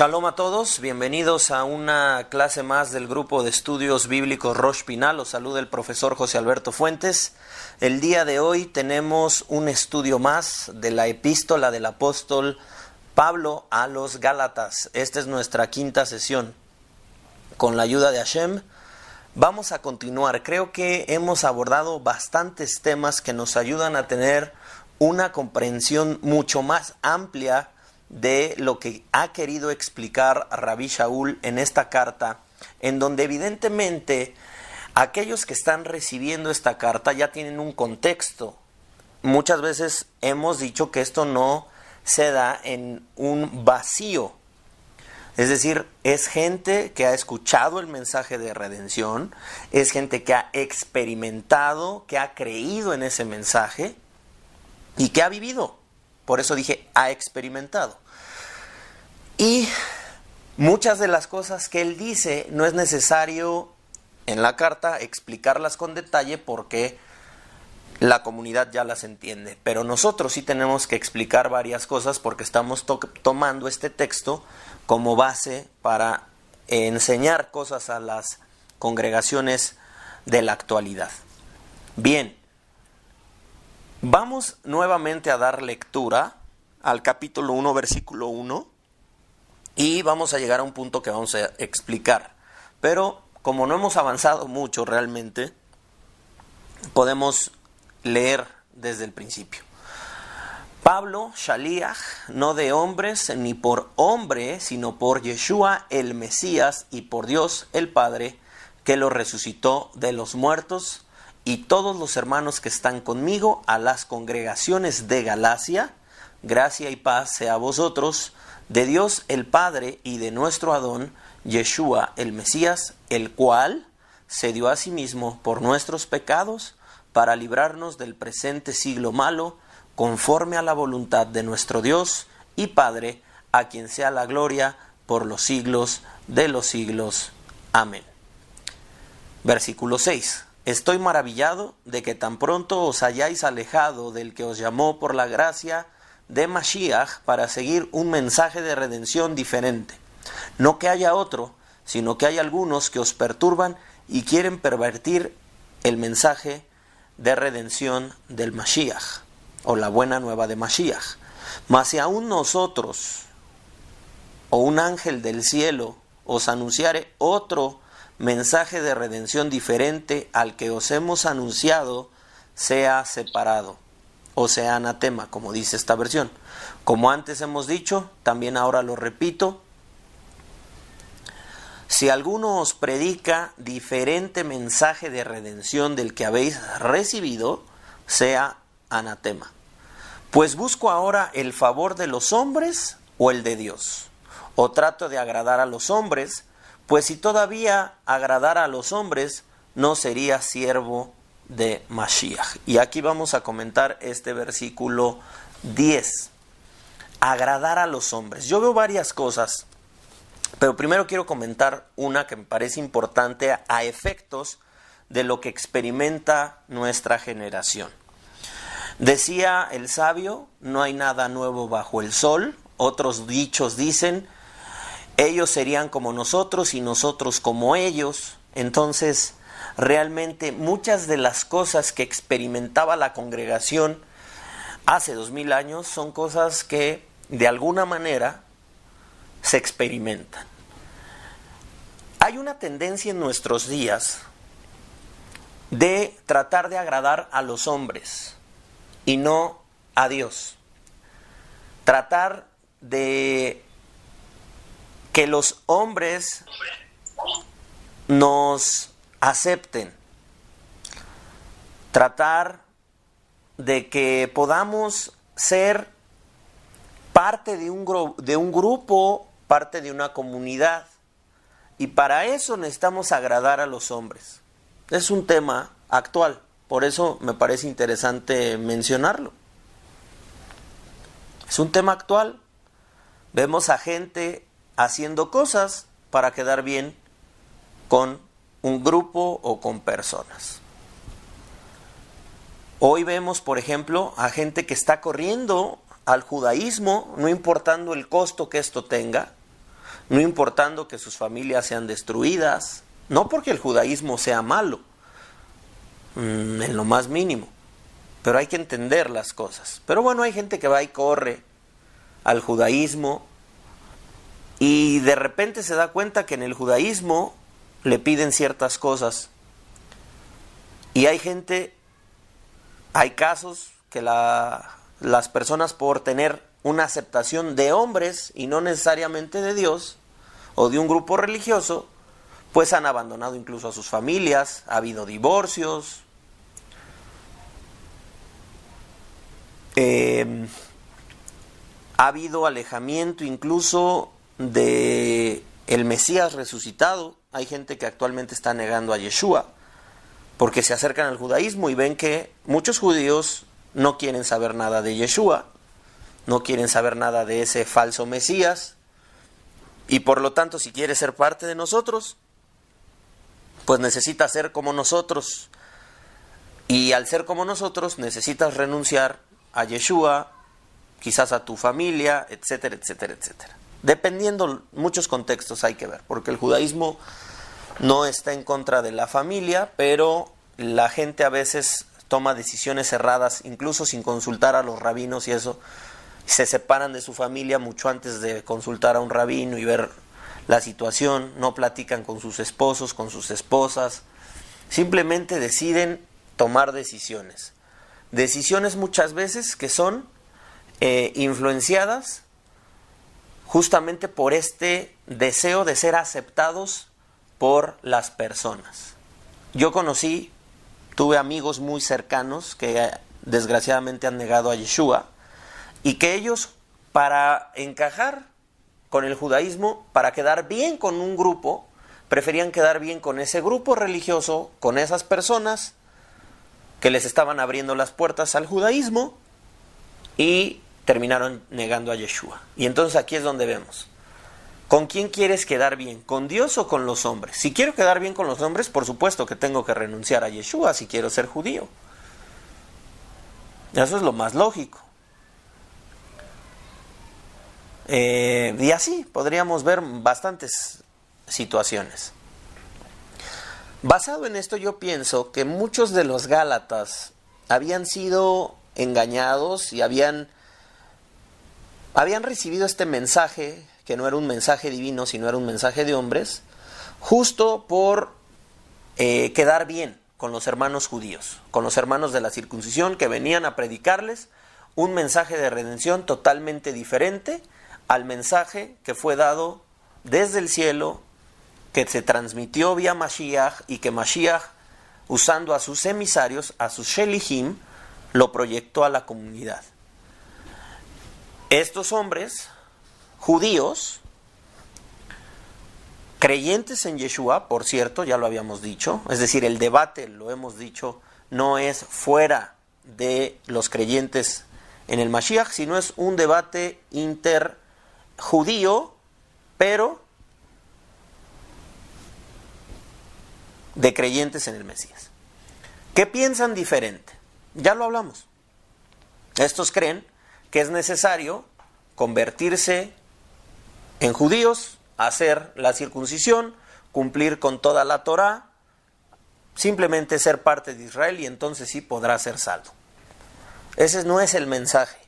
Shalom a todos, bienvenidos a una clase más del grupo de estudios bíblicos Rosh Pinah. Los saluda el profesor José Alberto Fuentes. El día de hoy tenemos un estudio más de la epístola del apóstol Pablo a los Gálatas. Esta es nuestra quinta sesión. Con la ayuda de Hashem vamos a continuar. Creo que hemos abordado bastantes temas que nos ayudan a tener una comprensión mucho más amplia de lo que ha querido explicar Rabbi Shaul en esta carta, en donde evidentemente aquellos que están recibiendo esta carta ya tienen un contexto. Muchas veces hemos dicho que esto no se da en un vacío, es decir, es gente que ha escuchado el mensaje de redención, es gente que ha experimentado, que ha creído en ese mensaje y que ha vivido. Por eso dije, ha experimentado. Y muchas de las cosas que él dice no es necesario en la carta explicarlas con detalle porque la comunidad ya las entiende. Pero nosotros sí tenemos que explicar varias cosas porque estamos tomando este texto como base para enseñar cosas a las congregaciones de la actualidad. Bien. Vamos nuevamente a dar lectura al capítulo 1, versículo 1, y vamos a llegar a un punto que vamos a explicar. Pero como no hemos avanzado mucho realmente, podemos leer desde el principio. Pablo, Shaliach, no de hombres ni por hombre, sino por Yeshua el Mesías y por Dios el Padre, que lo resucitó de los muertos, y todos los hermanos que están conmigo, a las congregaciones de Galacia, gracia y paz sea a vosotros, de Dios el Padre y de nuestro Adón, Yeshua el Mesías, el cual se dio a sí mismo por nuestros pecados, para librarnos del presente siglo malo, conforme a la voluntad de nuestro Dios y Padre, a quien sea la gloria por los siglos de los siglos. Amén. Versículo 6. Estoy maravillado de que tan pronto os hayáis alejado del que os llamó por la gracia de Mashiach para seguir un mensaje de redención diferente. No que haya otro, sino que hay algunos que os perturban y quieren pervertir el mensaje de redención del Mashiach, o la buena nueva de Mashiach. Mas si aún nosotros, o un ángel del cielo, os anunciare otro mensaje de redención diferente al que os hemos anunciado, sea separado, o sea anatema, como dice esta versión. Como antes hemos dicho, también ahora lo repito, si alguno os predica diferente mensaje de redención del que habéis recibido, sea anatema. Pues busco ahora el favor de los hombres o el de Dios, o trato de agradar a los hombres, pues si todavía agradara a los hombres, no sería siervo de Mashiach. Y aquí vamos a comentar este versículo 10. Agradar a los hombres. Yo veo varias cosas, pero primero quiero comentar una que me parece importante a efectos de lo que experimenta nuestra generación. Decía el sabio, no hay nada nuevo bajo el sol. Otros dichos dicen, ellos serían como nosotros y nosotros como ellos. Entonces, realmente muchas de las cosas que experimentaba la congregación hace 2000 años son cosas que de alguna manera se experimentan. Hay una tendencia en nuestros días de tratar de agradar a los hombres y no a Dios. Tratar de que los hombres nos acepten. Tratar de que podamos ser parte de un grupo, parte de una comunidad. Y para eso necesitamos agradar a los hombres. Es un tema actual, por eso me parece interesante mencionarlo. Es un tema actual. Vemos a gente haciendo cosas para quedar bien con un grupo o con personas. Hoy vemos, por ejemplo, a gente que está corriendo al judaísmo, no importando el costo que esto tenga, no importando que sus familias sean destruidas, no porque el judaísmo sea malo, en lo más mínimo, pero hay que entender las cosas. Pero bueno, hay gente que va y corre al judaísmo y de repente se da cuenta que en el judaísmo le piden ciertas cosas. Y hay casos que las personas, por tener una aceptación de hombres y no necesariamente de Dios o de un grupo religioso, pues han abandonado incluso a sus familias, ha habido divorcios, ha habido alejamiento incluso de el Mesías resucitado. Hay gente que actualmente está negando a Yeshua porque se acercan al judaísmo y ven que muchos judíos no quieren saber nada de Yeshua, no quieren saber nada de ese falso Mesías, y por lo tanto, si quieres ser parte de nosotros, pues necesitas ser como nosotros, y al ser como nosotros necesitas renunciar a Yeshua, quizás a tu familia, etcétera, etcétera, etcétera. Dependiendo, muchos contextos hay que ver, porque el judaísmo no está en contra de la familia, pero la gente a veces toma decisiones erradas, incluso sin consultar a los rabinos y eso. Se separan de su familia mucho antes de consultar a un rabino y ver la situación, no platican con sus esposos, con sus esposas, simplemente deciden tomar decisiones. Decisiones muchas veces que son influenciadas justamente por este deseo de ser aceptados por las personas. Yo tuve amigos muy cercanos que desgraciadamente han negado a Yeshua, y que ellos, para encajar con el judaísmo, para quedar bien con un grupo, preferían quedar bien con ese grupo religioso, con esas personas que les estaban abriendo las puertas al judaísmo, y terminaron negando a Yeshua. Y entonces aquí es donde vemos, ¿con quién quieres quedar bien? ¿Con Dios o con los hombres? Si quiero quedar bien con los hombres, por supuesto que tengo que renunciar a Yeshua si quiero ser judío. Eso es lo más lógico. Y así podríamos ver bastantes situaciones. Basado en esto, yo pienso que muchos de los gálatas habían sido engañados y habían recibido este mensaje, que no era un mensaje divino, sino era un mensaje de hombres, justo por quedar bien con los hermanos judíos, con los hermanos de la circuncisión, que venían a predicarles un mensaje de redención totalmente diferente al mensaje que fue dado desde el cielo, que se transmitió vía Mashiach, y que Mashiach, usando a sus emisarios, a sus Shelihim, lo proyectó a la comunidad. Estos hombres judíos, creyentes en Yeshua, por cierto, ya lo habíamos dicho, es decir, el debate, lo hemos dicho, no es fuera de los creyentes en el Mashiach, sino es un debate interjudío, pero de creyentes en el Mesías. ¿Qué piensan diferente? Ya lo hablamos. Estos creen que es necesario convertirse en judíos, hacer la circuncisión, cumplir con toda la Torá, simplemente ser parte de Israel, y entonces sí podrá ser salvo. Ese no es el mensaje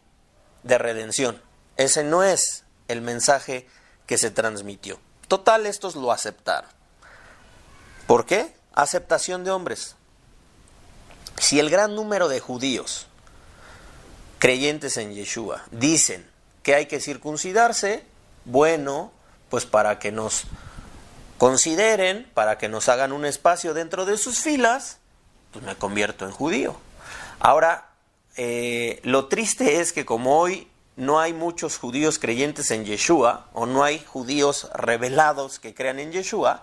de redención. Ese no es el mensaje que se transmitió. Total, estos lo aceptaron. ¿Por qué? Aceptación de hombres. Si el gran número de judíos creyentes en Yeshua dicen que hay que circuncidarse, bueno, pues para que nos consideren, para que nos hagan un espacio dentro de sus filas, pues me convierto en judío. Ahora, lo triste es que como hoy no hay muchos judíos creyentes en Yeshua, o no hay judíos revelados que crean en Yeshua,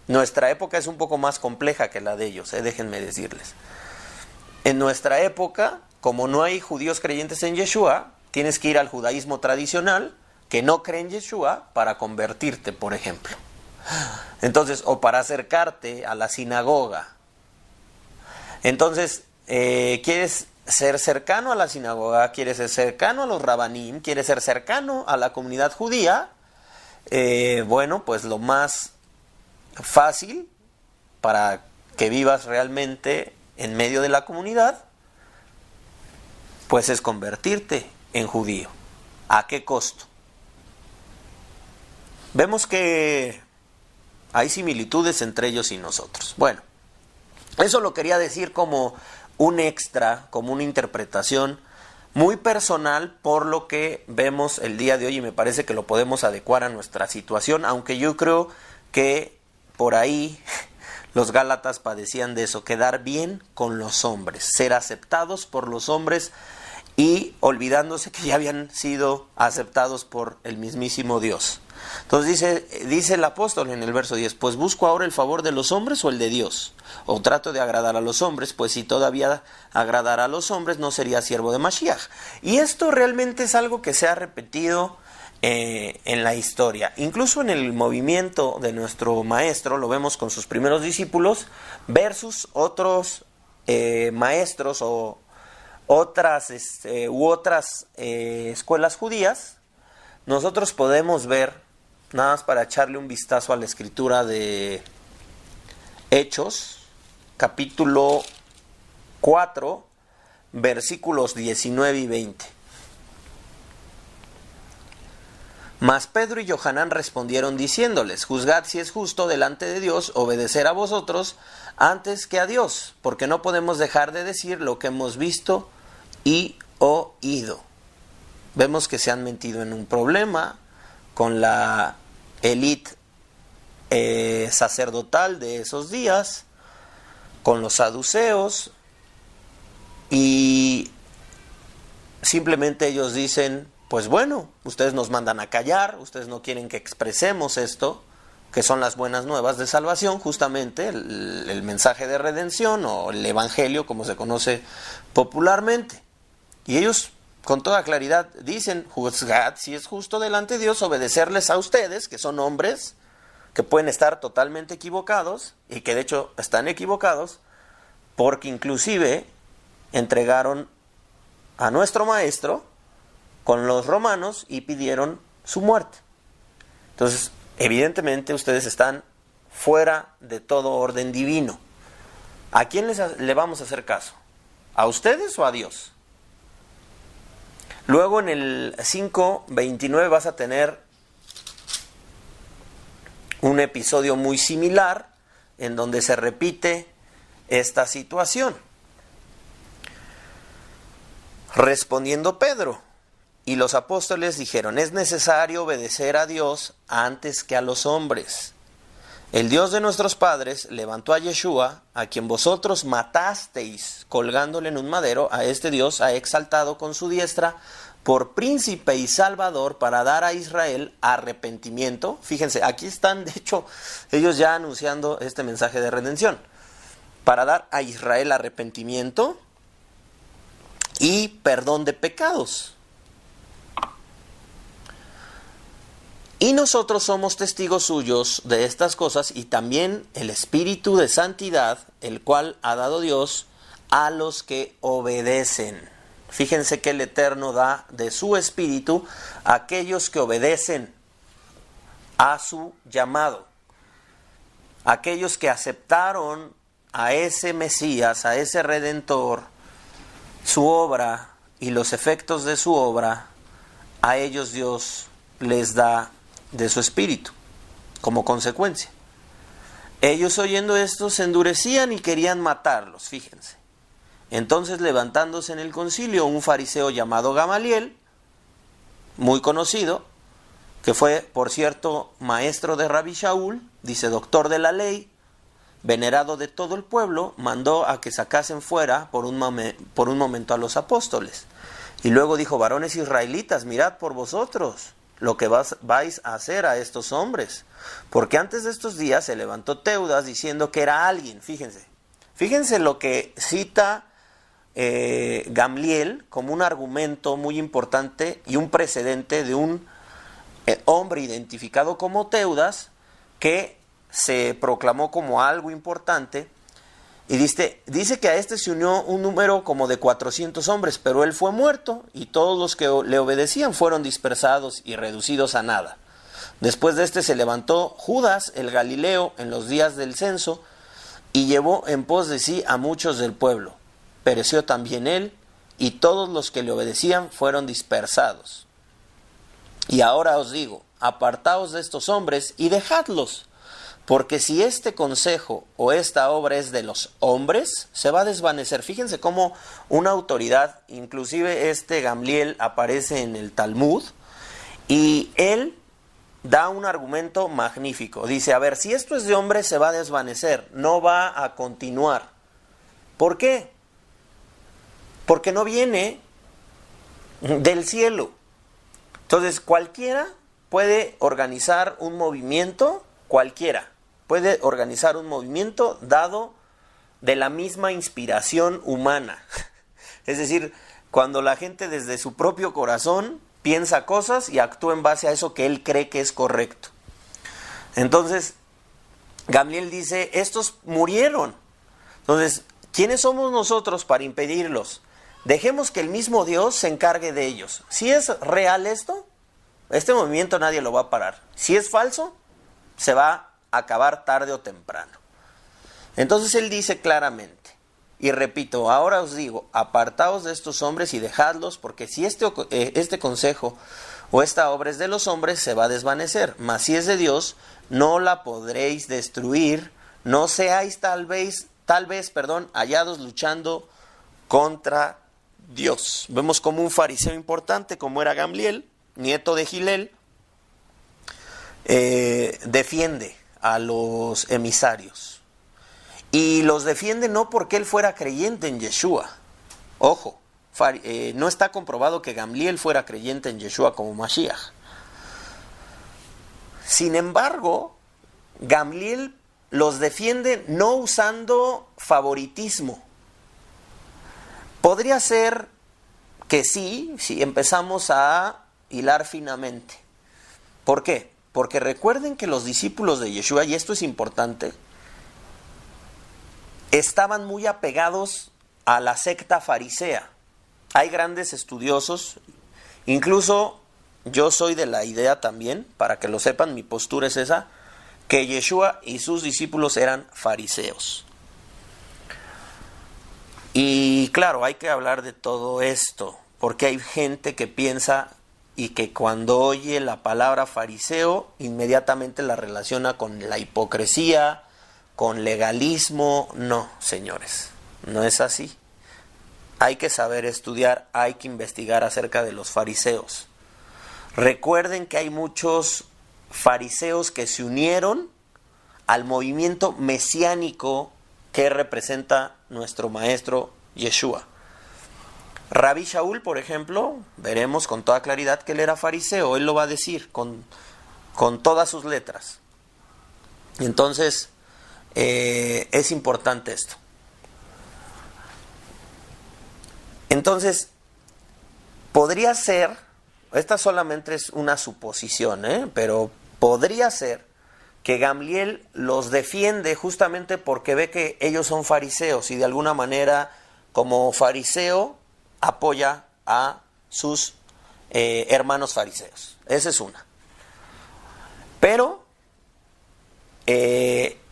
nuestra época es un poco más compleja que la de ellos, déjenme decirles. En nuestra época, como no hay judíos creyentes en Yeshua, tienes que ir al judaísmo tradicional, que no cree en Yeshua, para convertirte, por ejemplo. Entonces, o para acercarte a la sinagoga. Entonces, quieres ser cercano a la sinagoga, quieres ser cercano a los rabanim, quieres ser cercano a la comunidad judía, bueno, pues lo más fácil para que vivas realmente en medio de la comunidad, pues es convertirte en judío. ¿A qué costo? Vemos que hay similitudes entre ellos y nosotros. Bueno, eso lo quería decir como un extra, como una interpretación muy personal por lo que vemos el día de hoy, y me parece que lo podemos adecuar a nuestra situación, aunque yo creo que por ahí los gálatas padecían de eso, quedar bien con los hombres, ser aceptados por los hombres y olvidándose que ya habían sido aceptados por el mismísimo Dios. Entonces dice el apóstol en el verso 10, pues busco ahora el favor de los hombres o el de Dios, o trato de agradar a los hombres, pues si todavía agradara a los hombres no sería siervo de Mashiach. Y esto realmente es algo que se ha repetido en la historia, incluso en el movimiento de nuestro maestro, lo vemos con sus primeros discípulos versus otros maestros o otras escuelas judías. Nosotros podemos ver, nada más para echarle un vistazo a la escritura de Hechos, capítulo 4, versículos 19 y 20. Mas Pedro y Johanán respondieron diciéndoles, juzgad si es justo delante de Dios obedecer a vosotros antes que a Dios, porque no podemos dejar de decir lo que hemos visto y oído. Vemos que se han metido en un problema con la élite sacerdotal de esos días, con los saduceos, y simplemente ellos dicen, pues bueno, ustedes nos mandan a callar, ustedes no quieren que expresemos esto, que son las buenas nuevas de salvación, justamente el mensaje de redención o el evangelio como se conoce popularmente. Y ellos con toda claridad dicen, juzgad si es justo delante de Dios obedecerles a ustedes, que son hombres, que pueden estar totalmente equivocados, y que de hecho están equivocados, porque inclusive entregaron a nuestro maestro con los romanos y pidieron su muerte. Entonces, evidentemente ustedes están fuera de todo orden divino. ¿A quién le vamos a hacer caso? ¿A ustedes o a Dios? Luego en el 5:29 vas a tener un episodio muy similar en donde se repite esta situación. Respondiendo Pedro y los apóstoles dijeron, es necesario obedecer a Dios antes que a los hombres. El Dios de nuestros padres levantó a Yeshua, a quien vosotros matasteis colgándole en un madero. A este Dios ha exaltado con su diestra por príncipe y salvador para dar a Israel arrepentimiento. Fíjense, aquí están, de hecho, ellos ya anunciando este mensaje de redención. Para dar a Israel arrepentimiento y perdón de pecados. Y nosotros somos testigos suyos de estas cosas, y también el Espíritu de Santidad, el cual ha dado Dios a los que obedecen. Fíjense que el Eterno da de su Espíritu a aquellos que obedecen a su llamado. Aquellos que aceptaron a ese Mesías, a ese Redentor, su obra y los efectos de su obra, a ellos Dios les da de su espíritu, como consecuencia. Ellos oyendo esto se endurecían y querían matarlos, fíjense. Entonces levantándose en el concilio un fariseo llamado Gamaliel, muy conocido, que fue por cierto maestro de Rabbi Shaul, dice doctor de la ley, venerado de todo el pueblo, mandó a que sacasen fuera por un momento a los apóstoles. Y luego dijo, varones israelitas, mirad por vosotros lo que vais a hacer a estos hombres. Porque antes de estos días se levantó Teudas diciendo que era alguien. Fíjense lo que cita Gamliel como un argumento muy importante y un precedente de un hombre identificado como Teudas que se proclamó como algo importante. Y dice que a este se unió un número como de 400 hombres, pero él fue muerto y todos los que le obedecían fueron dispersados y reducidos a nada. Después de este se levantó Judas el Galileo en los días del censo y llevó en pos de sí a muchos del pueblo. Pereció también él, y todos los que le obedecían fueron dispersados. Y ahora os digo, apartaos de estos hombres y dejadlos, porque si este consejo o esta obra es de los hombres, se va a desvanecer. Fíjense cómo una autoridad, inclusive Gamliel aparece en el Talmud, y él da un argumento magnífico. Dice, a ver, si esto es de hombres, se va a desvanecer, no va a continuar. ¿Por qué? Porque no viene del cielo. Entonces, cualquiera puede organizar un movimiento, cualquiera puede organizar un movimiento dado de la misma inspiración humana. Es decir, cuando la gente desde su propio corazón piensa cosas y actúa en base a eso que él cree que es correcto. Entonces, Gamliel dice, estos murieron. Entonces, ¿quiénes somos nosotros para impedirlos? Dejemos que el mismo Dios se encargue de ellos. Si es real esto, este movimiento nadie lo va a parar. Si es falso, se va a acabar tarde o temprano. Entonces él dice claramente, y repito, ahora os digo, apartaos de estos hombres y dejadlos, porque si este consejo o esta obra es de los hombres, se va a desvanecer. Mas si es de Dios, no la podréis destruir, no seáis tal vez, hallados luchando contra Dios. Vemos como un fariseo importante, como era Gamliel, nieto de Gilel, defiende a los emisarios. Y los defiende no porque él fuera creyente en Yeshua. Ojo, no está comprobado que Gamliel fuera creyente en Yeshua como Mashiach. Sin embargo, Gamliel los defiende no usando favoritismo. Podría ser que sí, si empezamos a hilar finamente. ¿Por qué? Porque recuerden que los discípulos de Yeshua, y esto es importante, estaban muy apegados a la secta farisea. Hay grandes estudiosos, incluso yo soy de la idea también, para que lo sepan, mi postura es esa, que Yeshua y sus discípulos eran fariseos. Y claro, hay que hablar de todo esto, porque hay gente que piensa y que cuando oye la palabra fariseo, inmediatamente la relaciona con la hipocresía, con legalismo. No, señores, no es así. Hay que saber estudiar, hay que investigar acerca de los fariseos. Recuerden que hay muchos fariseos que se unieron al movimiento mesiánico que representa nuestro maestro Yeshua. Rabí Shaul, por ejemplo, veremos con toda claridad que él era fariseo, él lo va a decir con todas sus letras. Entonces, es importante esto. Entonces, podría ser, esta solamente es una suposición, pero podría ser que Gamliel los defiende justamente porque ve que ellos son fariseos y de alguna manera, como fariseo, apoya a sus hermanos fariseos. Esa es una. Pero,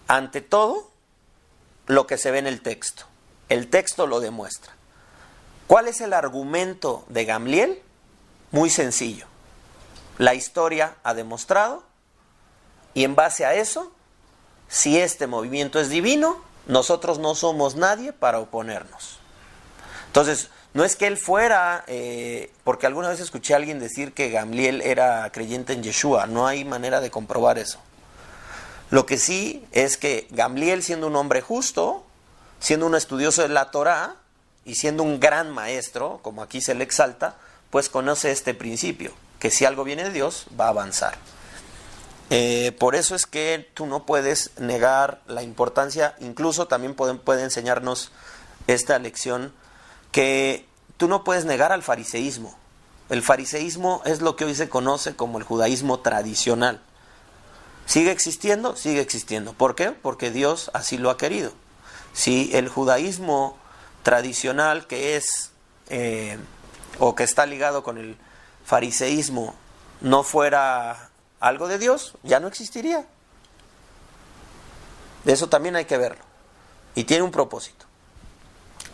ante todo, lo que se ve en el texto. El texto lo demuestra. ¿Cuál es el argumento de Gamliel? Muy sencillo. La historia ha demostrado, y en base a eso, si este movimiento es divino, nosotros no somos nadie para oponernos. Entonces, no es que él fuera, porque alguna vez escuché a alguien decir que Gamliel era creyente en Yeshua, no hay manera de comprobar eso. Lo que sí es que Gamliel, siendo un hombre justo, siendo un estudioso de la Torá y siendo un gran maestro, como aquí se le exalta, pues conoce este principio, que si algo viene de Dios, va a avanzar. Por eso es que tú no puedes negar la importancia, incluso también puede enseñarnos esta lección, que tú no puedes negar al fariseísmo. El fariseísmo es lo que hoy se conoce como el judaísmo tradicional. ¿Sigue existiendo? Sigue existiendo. ¿Por qué? Porque Dios así lo ha querido. Si el judaísmo tradicional que es, o que está ligado con el fariseísmo, no fuera algo de Dios, ya no existiría. Eso también hay que verlo. Y tiene un propósito.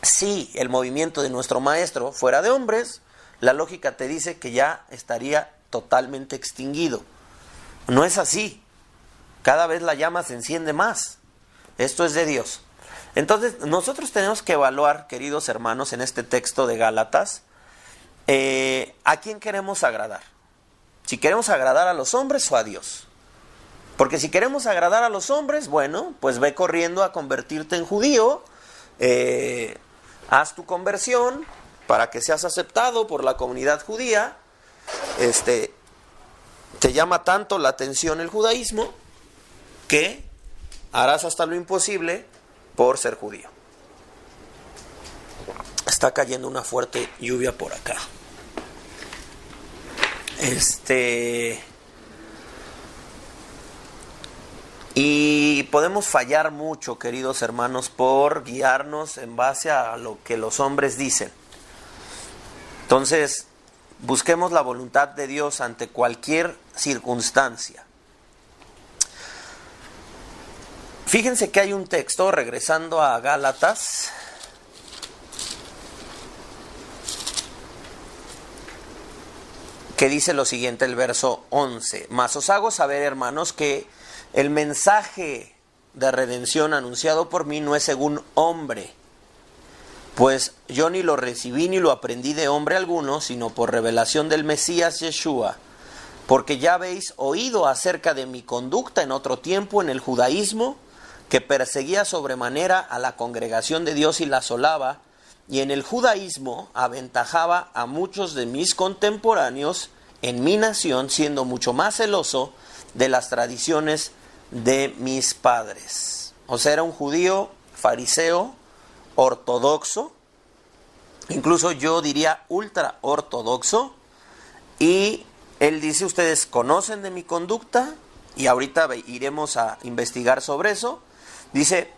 Si el movimiento de nuestro maestro fuera de hombres, la lógica te dice que ya estaría totalmente extinguido. No es así. Cada vez la llama se enciende más. Esto es de Dios. Entonces, nosotros tenemos que evaluar, queridos hermanos, en este texto de Gálatas, ¿a quién queremos agradar? Si queremos agradar a los hombres o a Dios. Porque si queremos agradar a los hombres, bueno, pues ve corriendo a convertirte en judío, haz tu conversión para que seas aceptado por la comunidad judía. Te llama tanto la atención el judaísmo que harás hasta lo imposible por ser judío. Está cayendo una fuerte lluvia por acá. Y podemos fallar mucho, queridos hermanos, por guiarnos en base a lo que los hombres dicen. Entonces, busquemos la voluntad de Dios ante cualquier circunstancia. Fíjense que hay un texto, regresando a Gálatas, que dice lo siguiente, el verso 11. Mas os hago saber, hermanos, que el mensaje de redención anunciado por mí no es según hombre, pues yo ni lo recibí ni lo aprendí de hombre alguno, sino por revelación del Mesías Yeshua, porque ya habéis oído acerca de mi conducta en otro tiempo en el judaísmo, que perseguía sobremanera a la congregación de Dios y la asolaba, y en el judaísmo aventajaba a muchos de mis contemporáneos en mi nación, siendo mucho más celoso de las tradiciones de mis padres. O sea, era un judío fariseo, ortodoxo, incluso yo diría ultra ortodoxo, y él dice, ustedes conocen de mi conducta, y ahorita iremos a investigar sobre eso. Dice,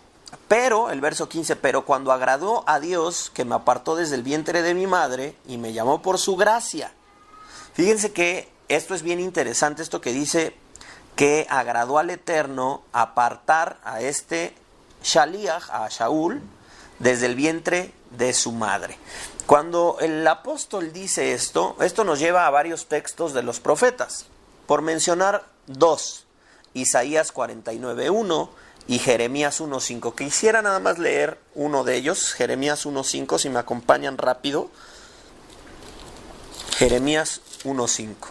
pero, el verso 15, pero cuando agradó a Dios, que me apartó desde el vientre de mi madre, y me llamó por su gracia. Fíjense que esto es bien interesante, esto que dice, que agradó al Eterno apartar a este Shaliach, a Shaul, desde el vientre de su madre. Cuando el apóstol dice esto nos lleva a varios textos de los profetas. Por mencionar dos, Isaías 49:1 y Jeremías 1:5. Quisiera nada más leer uno de ellos, Jeremías 1:5, si me acompañan rápido. Jeremías 1:5.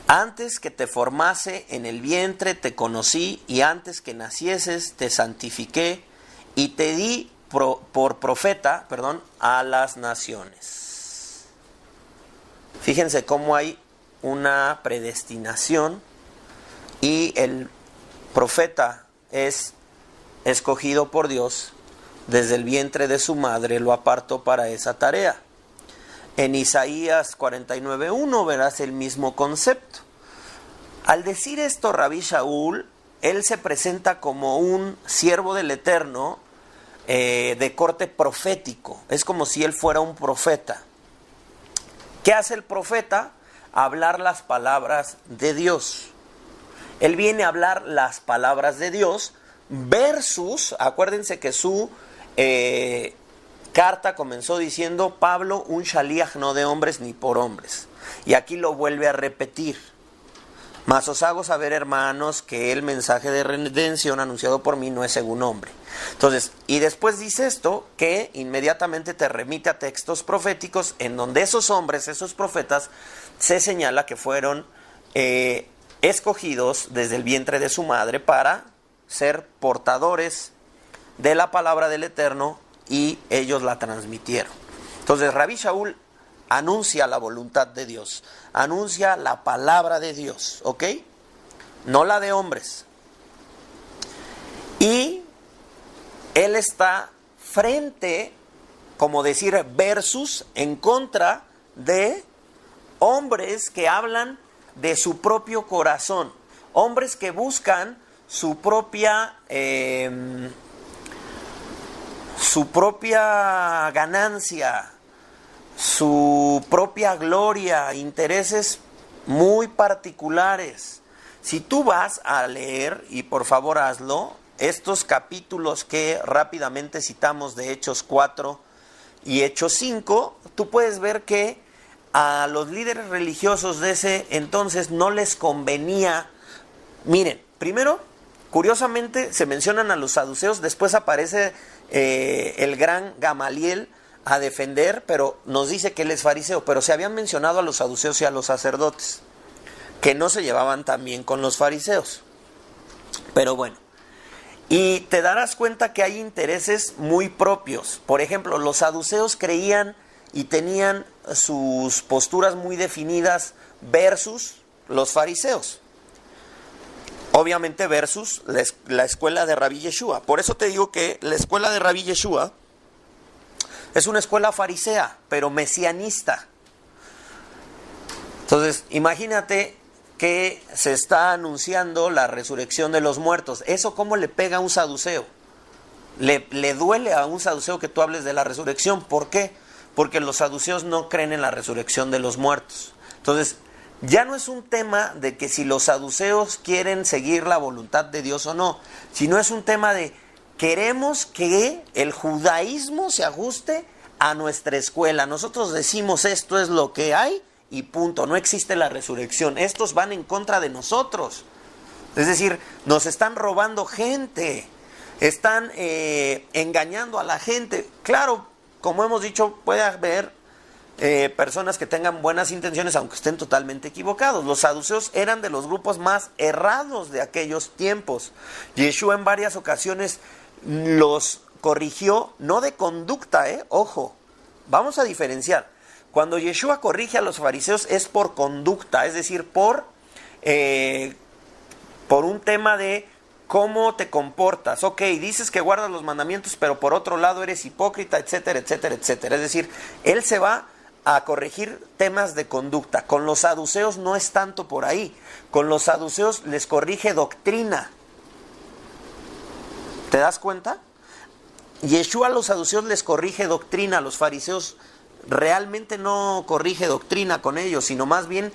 Antes que te formase en el vientre te conocí, y antes que nacieses te santifiqué, y te di por profeta, a las naciones. Fíjense cómo hay una predestinación, y el profeta es escogido por Dios desde el vientre de su madre, lo apartó para esa tarea. En Isaías 49:1 verás el mismo concepto. Al decir esto Rabí Shaul, él se presenta como un siervo del Eterno de corte profético. Es como si él fuera un profeta. ¿Qué hace el profeta? Hablar las palabras de Dios. Él viene a hablar las palabras de Dios versus, acuérdense que su carta comenzó diciendo, Pablo, un shaliach no de hombres ni por hombres. Y aquí lo vuelve a repetir. Mas os hago saber, hermanos, que el mensaje de redención anunciado por mí no es según hombre. Entonces, y después dice esto, que inmediatamente te remite a textos proféticos en donde esos hombres, esos profetas, se señala que fueron escogidos desde el vientre de su madre para ser portadores de la palabra del Eterno, y ellos la transmitieron. Entonces, Rabí Shaul anuncia la voluntad de Dios, anuncia la palabra de Dios, ¿ok? No la de hombres. Y él está frente, como decir, versus, en contra de hombres que hablan de su propio corazón, hombres que buscan su propia ganancia, su propia gloria, intereses muy particulares. Si tú vas a leer, y por favor hazlo, estos capítulos que rápidamente citamos de Hechos 4 y Hechos 5, tú puedes ver que a los líderes religiosos de ese entonces no les convenía. Miren, primero, curiosamente se mencionan a los saduceos, después aparece el gran Gamaliel a defender, pero nos dice que él es fariseo, pero se habían mencionado a los saduceos y a los sacerdotes, que no se llevaban tan bien con los fariseos. Pero bueno, y te darás cuenta que hay intereses muy propios. Por ejemplo, los saduceos creían y tenían sus posturas muy definidas versus los fariseos. Obviamente versus la escuela de Rabí Yeshua. Por eso te digo que la escuela de Rabí Yeshua es una escuela farisea, pero mesianista. Entonces, imagínate que se está anunciando la resurrección de los muertos. ¿Eso cómo le pega a un saduceo? Le duele a un saduceo que tú hables de la resurrección. ¿Por qué? Porque los saduceos no creen en la resurrección de los muertos. Entonces, ya no es un tema de que si los saduceos quieren seguir la voluntad de Dios o no, sino es un tema de queremos que el judaísmo se ajuste a nuestra escuela. Nosotros decimos esto es lo que hay y punto. No existe la resurrección. Estos van en contra de nosotros. Es decir, nos están robando gente. Están engañando a la gente. Claro, como hemos dicho, puede haber personas que tengan buenas intenciones aunque estén totalmente equivocados. Los saduceos eran de los grupos más errados de aquellos tiempos. Yeshua en varias ocasiones los corrigió, no de conducta, ojo, vamos a diferenciar. Cuando Yeshua corrige a los fariseos es por conducta, es decir, por un tema de cómo te comportas. Ok, dices que guardas los mandamientos, pero por otro lado eres hipócrita, etcétera, etcétera, etcétera. Es decir, él se va a corregir temas de conducta. Con los saduceos no es tanto por ahí. Con los saduceos les corrige doctrina. ¿Te das cuenta? Yeshua a los saduceos les corrige doctrina, a los fariseos realmente no corrige doctrina con ellos, sino más bien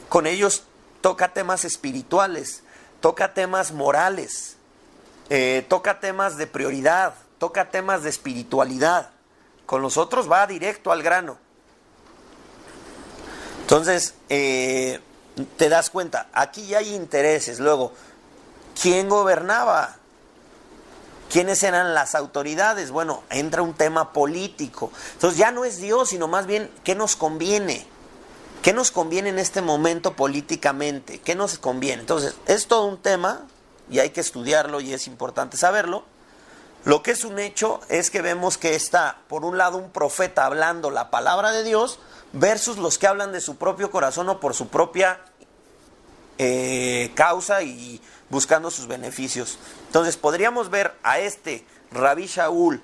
con ellos toca temas espirituales, toca temas morales, toca temas de prioridad, toca temas de espiritualidad. Con los otros va directo al grano. Entonces, te das cuenta, aquí ya hay intereses. Luego, ¿quién gobernaba? ¿Quiénes eran las autoridades? Bueno, entra un tema político. Entonces ya no es Dios, sino más bien, ¿qué nos conviene? ¿Qué nos conviene en este momento políticamente? ¿Qué nos conviene? Entonces, es todo un tema y hay que estudiarlo y es importante saberlo. Lo que es un hecho es que vemos que está, por un lado, un profeta hablando la palabra de Dios versus los que hablan de su propio corazón o por su propia causa y buscando sus beneficios. Entonces podríamos ver a este Rabí Shaul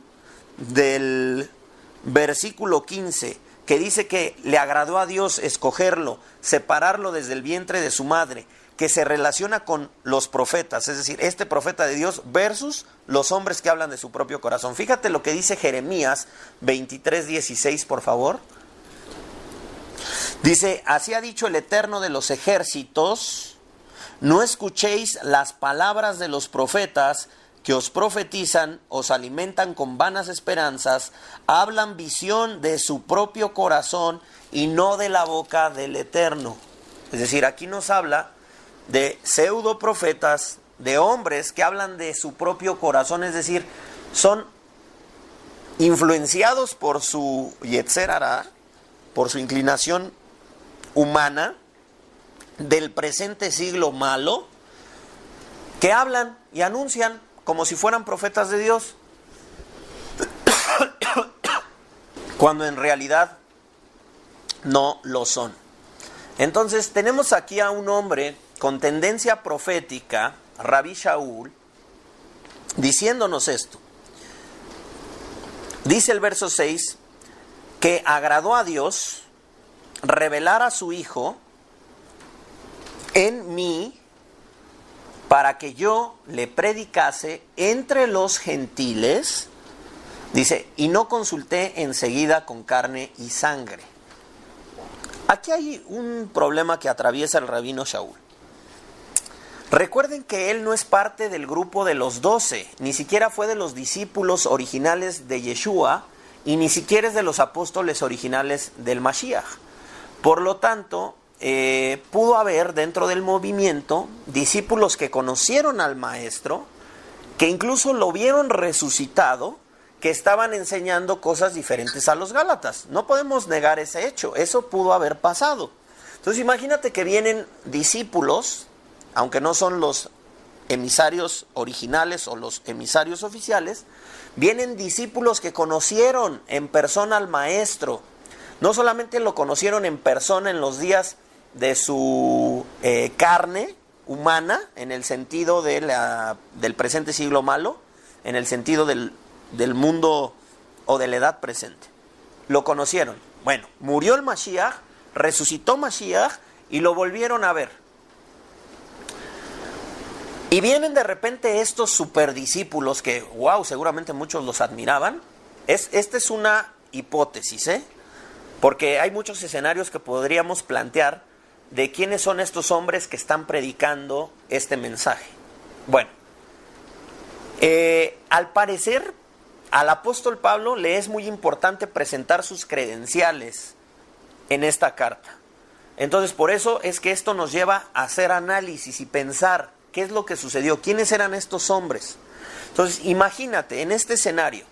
del versículo 15 que dice que le agradó a Dios escogerlo, separarlo desde el vientre de su madre, que se relaciona con los profetas, es decir, este profeta de Dios versus los hombres que hablan de su propio corazón. Fíjate lo que dice Jeremías 23:16, por favor. Dice, así ha dicho el Eterno de los ejércitos, no escuchéis las palabras de los profetas que os profetizan, os alimentan con vanas esperanzas, hablan visión de su propio corazón y no de la boca del Eterno. Es decir, aquí nos habla de pseudo profetas, de hombres que hablan de su propio corazón, es decir, son influenciados por su Yetzer Hará, por su inclinación humana del presente siglo malo, que hablan y anuncian como si fueran profetas de Dios, cuando en realidad no lo son. Entonces tenemos aquí a un hombre con tendencia profética, Rabí Shaul, diciéndonos esto. Dice el verso 6, que agradó a Dios revelar a su Hijo en mí para que yo le predicase entre los gentiles, dice, y no consulté enseguida con carne y sangre. Aquí hay un problema que atraviesa el rabino Shaul. Recuerden que él no es parte del grupo de los 12, ni siquiera fue de los discípulos originales de Yeshua, y ni siquiera es de los apóstoles originales del Mashiach. Por lo tanto, pudo haber dentro del movimiento discípulos que conocieron al maestro, que incluso lo vieron resucitado, que estaban enseñando cosas diferentes a los gálatas. No podemos negar ese hecho, eso pudo haber pasado. Entonces imagínate que vienen discípulos, aunque no son los emisarios originales o los emisarios oficiales, vienen discípulos que conocieron en persona al maestro. No solamente lo conocieron en persona en los días de su carne humana, en el sentido del presente siglo malo, en el sentido del mundo o de la edad presente. Lo conocieron. Bueno, murió el Mashiach, resucitó Mashiach y lo volvieron a ver. Y vienen de repente estos superdiscípulos que, wow, seguramente muchos los admiraban. Esta es una hipótesis, porque hay muchos escenarios que podríamos plantear de quiénes son estos hombres que están predicando este mensaje. Bueno, al parecer, al apóstol Pablo le es muy importante presentar sus credenciales en esta carta. Entonces, por eso es que esto nos lleva a hacer análisis y pensar qué es lo que sucedió, quiénes eran estos hombres. Entonces, imagínate en este escenario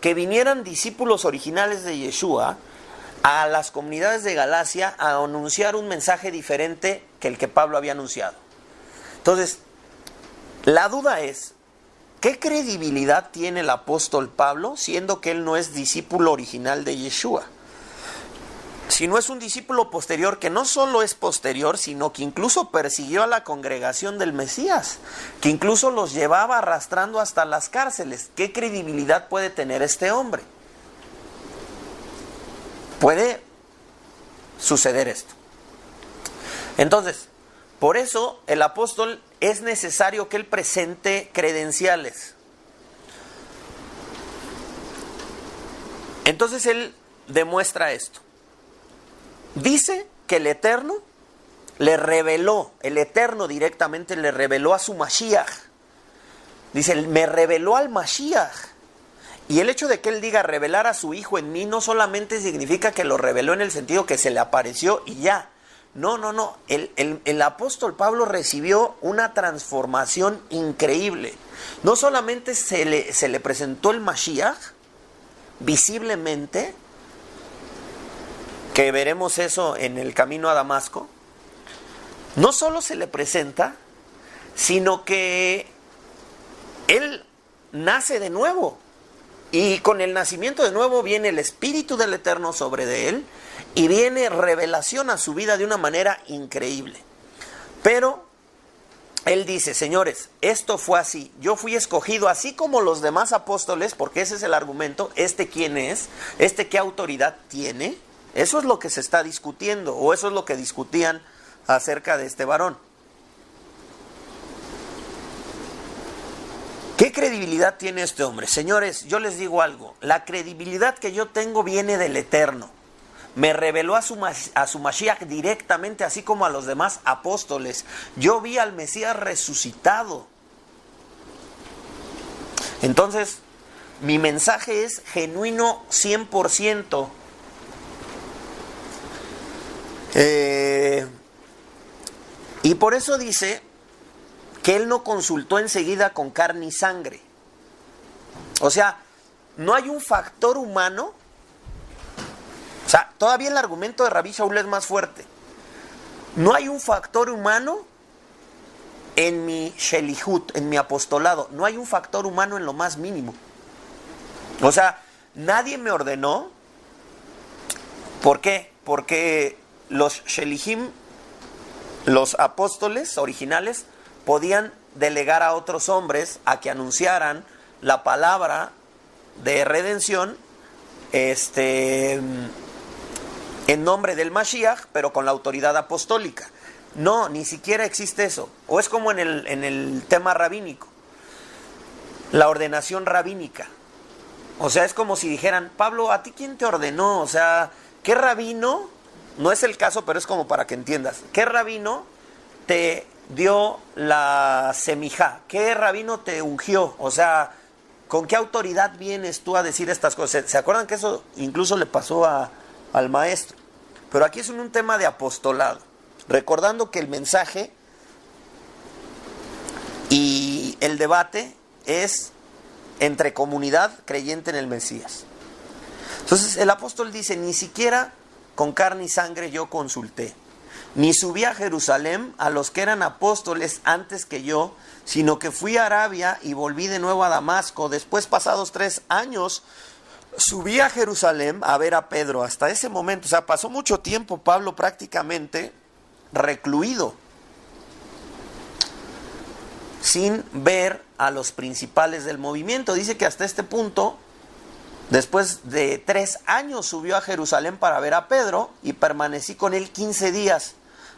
que vinieran discípulos originales de Yeshua a las comunidades de Galacia a anunciar un mensaje diferente que el que Pablo había anunciado. Entonces, la duda es, ¿qué credibilidad tiene el apóstol Pablo siendo que él no es discípulo original de Yeshua? Si no es un discípulo posterior, que no solo es posterior, sino que incluso persiguió a la congregación del Mesías, que incluso los llevaba arrastrando hasta las cárceles. ¿Qué credibilidad puede tener este hombre? Puede suceder esto. Entonces, por eso el apóstol es necesario que él presente credenciales. Entonces él demuestra esto. Dice que el Eterno le reveló, el Eterno directamente le reveló a su Mashiach. Dice, me reveló al Mashiach. Y el hecho de que él diga revelar a su hijo en mí no solamente significa que lo reveló en el sentido que se le apareció y ya. No. El apóstol Pablo recibió una transformación increíble. No solamente se le presentó el Mashiach visiblemente, que veremos eso en el camino a Damasco. No solo se le presenta, sino que él nace de nuevo. Y con el nacimiento de nuevo viene el Espíritu del Eterno sobre de él y viene revelación a su vida de una manera increíble. Pero él dice, señores, esto fue así. Yo fui escogido así como los demás apóstoles, porque ese es el argumento. ¿Quién es? ¿Qué autoridad tiene? Eso es lo que se está discutiendo, o eso es lo que discutían acerca de este varón. ¿Qué credibilidad tiene este hombre? Señores, yo les digo algo. La credibilidad que yo tengo viene del Eterno. Me reveló a su Mashiach directamente, así como a los demás apóstoles. Yo vi al Mesías resucitado. Entonces, mi mensaje es genuino 100%. Y por eso dice que él no consultó enseguida con carne y sangre. O sea, no hay un factor humano. O sea, todavía el argumento de Rabí Shaul es más fuerte. No hay un factor humano en mi shelihut, en mi apostolado. No hay un factor humano en lo más mínimo. O sea, nadie me ordenó. ¿Por qué? Porque los shelihim, los apóstoles originales, podían delegar a otros hombres a que anunciaran la palabra de redención en nombre del Mashiach, pero con la autoridad apostólica. No, ni siquiera existe eso. O es como en el tema rabínico, la ordenación rabínica. O sea, es como si dijeran, Pablo, ¿a ti quién te ordenó? O sea, ¿qué rabino no es el caso, pero es como para que entiendas. ¿Qué rabino te dio la semijá? ¿Qué rabino te ungió? O sea, ¿con qué autoridad vienes tú a decir estas cosas? ¿Se acuerdan que eso incluso le pasó al maestro? Pero aquí es un tema de apostolado. Recordando que el mensaje y el debate es entre comunidad creyente en el Mesías. Entonces el apóstol dice, ni siquiera con carne y sangre yo consulté, ni subí a Jerusalén a los que eran apóstoles antes que yo, sino que fui a Arabia y volví de nuevo a Damasco. Después, pasados 3 años, subí a Jerusalén a ver a Pedro. Hasta ese momento, o sea, pasó mucho tiempo Pablo prácticamente recluido, sin ver a los principales del movimiento. Dice que hasta este punto, después de 3 años, subió a Jerusalén para ver a Pedro y permanecí con él 15 días,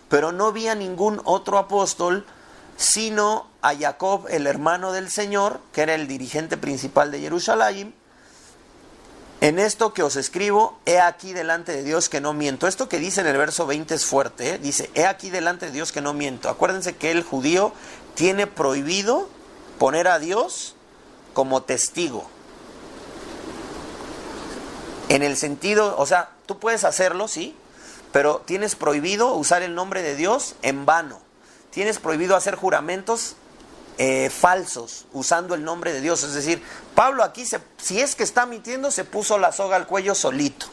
pero no vi a ningún otro apóstol, sino a Jacob, el hermano del Señor, que era el dirigente principal de Jerusalén. En esto que os escribo, he aquí delante de Dios que no miento. Esto que dice en el verso 20 es fuerte, ¿eh? Dice, he aquí delante de Dios que no miento. Acuérdense que el judío tiene prohibido poner a Dios como testigo. En el sentido, o sea, tú puedes hacerlo, sí, pero tienes prohibido usar el nombre de Dios en vano. Tienes prohibido hacer juramentos falsos usando el nombre de Dios. Es decir, Pablo aquí, si es que está mintiendo, se puso la soga al cuello solito.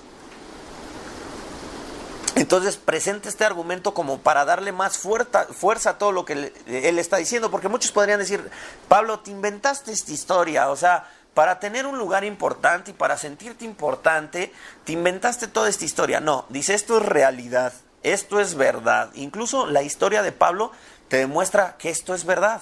Entonces presenta este argumento como para darle más fuerza a todo lo que él está diciendo, porque muchos podrían decir, Pablo, te inventaste esta historia, o sea, para tener un lugar importante y para sentirte importante, te inventaste toda esta historia. No, dice, esto es realidad, esto es verdad. Incluso la historia de Pablo te demuestra que esto es verdad.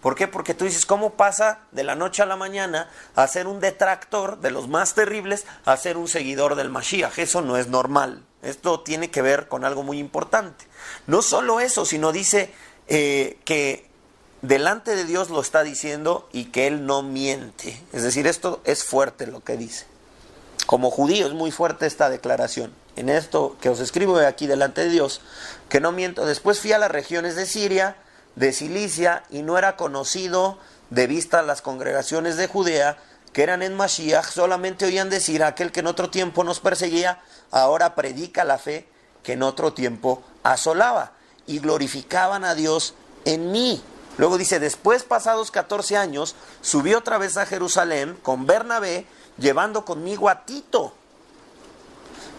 ¿Por qué? Porque tú dices, ¿cómo pasa de la noche a la mañana a ser un detractor de los más terribles a ser un seguidor del Mashiach? Eso no es normal. Esto tiene que ver con algo muy importante. No solo eso, sino dice que delante de Dios lo está diciendo y que Él no miente. Es decir, esto es fuerte lo que dice. Como judío es muy fuerte esta declaración. En esto que os escribo aquí delante de Dios, que no miento. Después fui a las regiones de Siria, de Cilicia, y no era conocido de vista las congregaciones de Judea, que eran en Mashiach, solamente oían decir, aquel que en otro tiempo nos perseguía, ahora predica la fe que en otro tiempo asolaba, y glorificaban a Dios en mí. Luego dice, después pasados 14 años, subí otra vez a Jerusalén con Bernabé, llevando conmigo a Tito.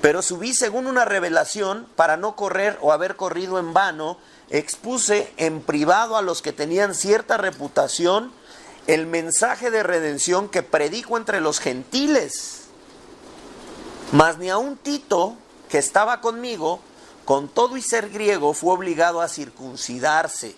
Pero subí según una revelación, para no correr o haber corrido en vano, expuse en privado a los que tenían cierta reputación el mensaje de redención que predico entre los gentiles. Mas ni aun Tito, que estaba conmigo, con todo y ser griego, fue obligado a circuncidarse,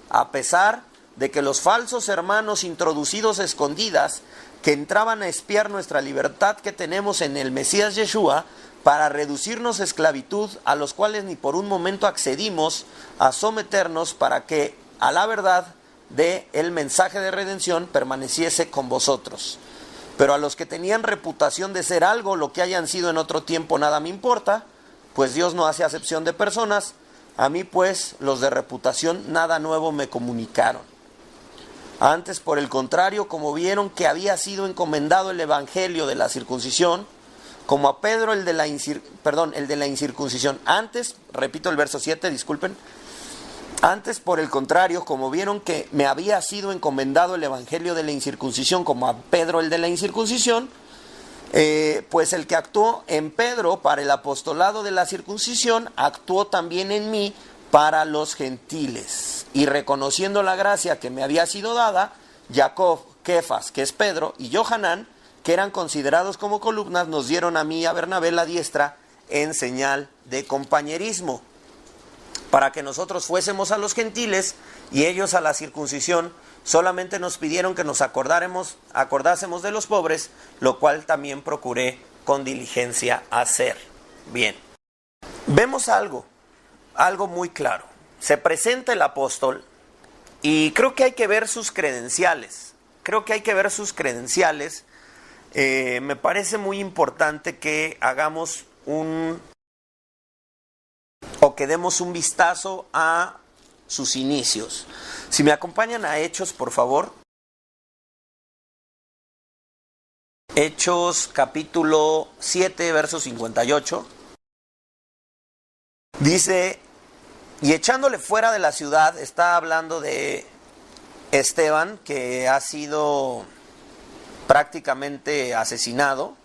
a pesar de que los falsos hermanos introducidos a escondidas, que entraban a espiar nuestra libertad que tenemos en el Mesías Yeshua, para reducirnos a esclavitud, a los cuales ni por un momento accedimos a someternos, para que a la verdad de el mensaje de redención permaneciese con vosotros. Pero a los que tenían reputación de ser algo, lo que hayan sido en otro tiempo, nada me importa, pues Dios no hace acepción de personas. A mí pues los de reputación nada nuevo me comunicaron. Antes, por el contrario, como vieron que había sido encomendado el evangelio de la circuncisión, como a Pedro el de la incircuncisión. Antes, repito el verso 7, disculpen. Antes, por el contrario, como vieron que me había sido encomendado el evangelio de la incircuncisión, como a Pedro el de la incircuncisión, pues el que actuó en Pedro para el apostolado de la circuncisión, actuó también en mí para los gentiles. Y reconociendo la gracia que me había sido dada, Jacob, Kefas, que es Pedro, y Johanán, que eran considerados como columnas, nos dieron a mí y a Bernabé la diestra en señal de compañerismo, para que nosotros fuésemos a los gentiles y ellos a la circuncisión. Solamente nos pidieron que nos acordásemos de los pobres, lo cual también procuré con diligencia hacer. Bien, vemos algo muy claro. Se presenta el apóstol y creo que hay que ver sus credenciales. Me parece muy importante que hagamos un o que demos un vistazo a sus inicios. Si me acompañan a Hechos, por favor. Hechos capítulo 7, verso 58. Dice, y echándole fuera de la ciudad, está hablando de Esteban, que ha sido prácticamente asesinado,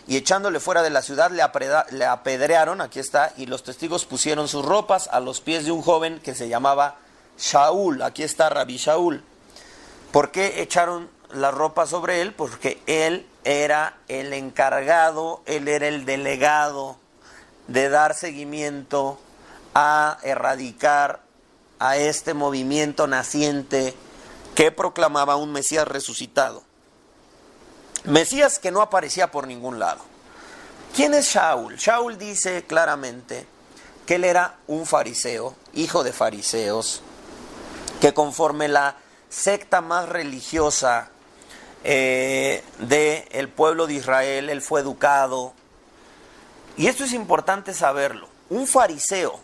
y echándole fuera de la ciudad le apedrearon, aquí está, y los testigos pusieron sus ropas a los pies de un joven que se llamaba Shaul, aquí está Rabí Shaul. ¿Por qué echaron las ropas sobre él? Porque él era el encargado, él era el delegado de dar seguimiento a erradicar a este movimiento naciente que proclamaba un Mesías resucitado. Mesías que no aparecía por ningún lado. ¿Quién es Shaul? Shaul dice claramente que él era un fariseo, hijo de fariseos, que conforme la secta más religiosa del pueblo de Israel, él fue educado. Y esto es importante saberlo. Un fariseo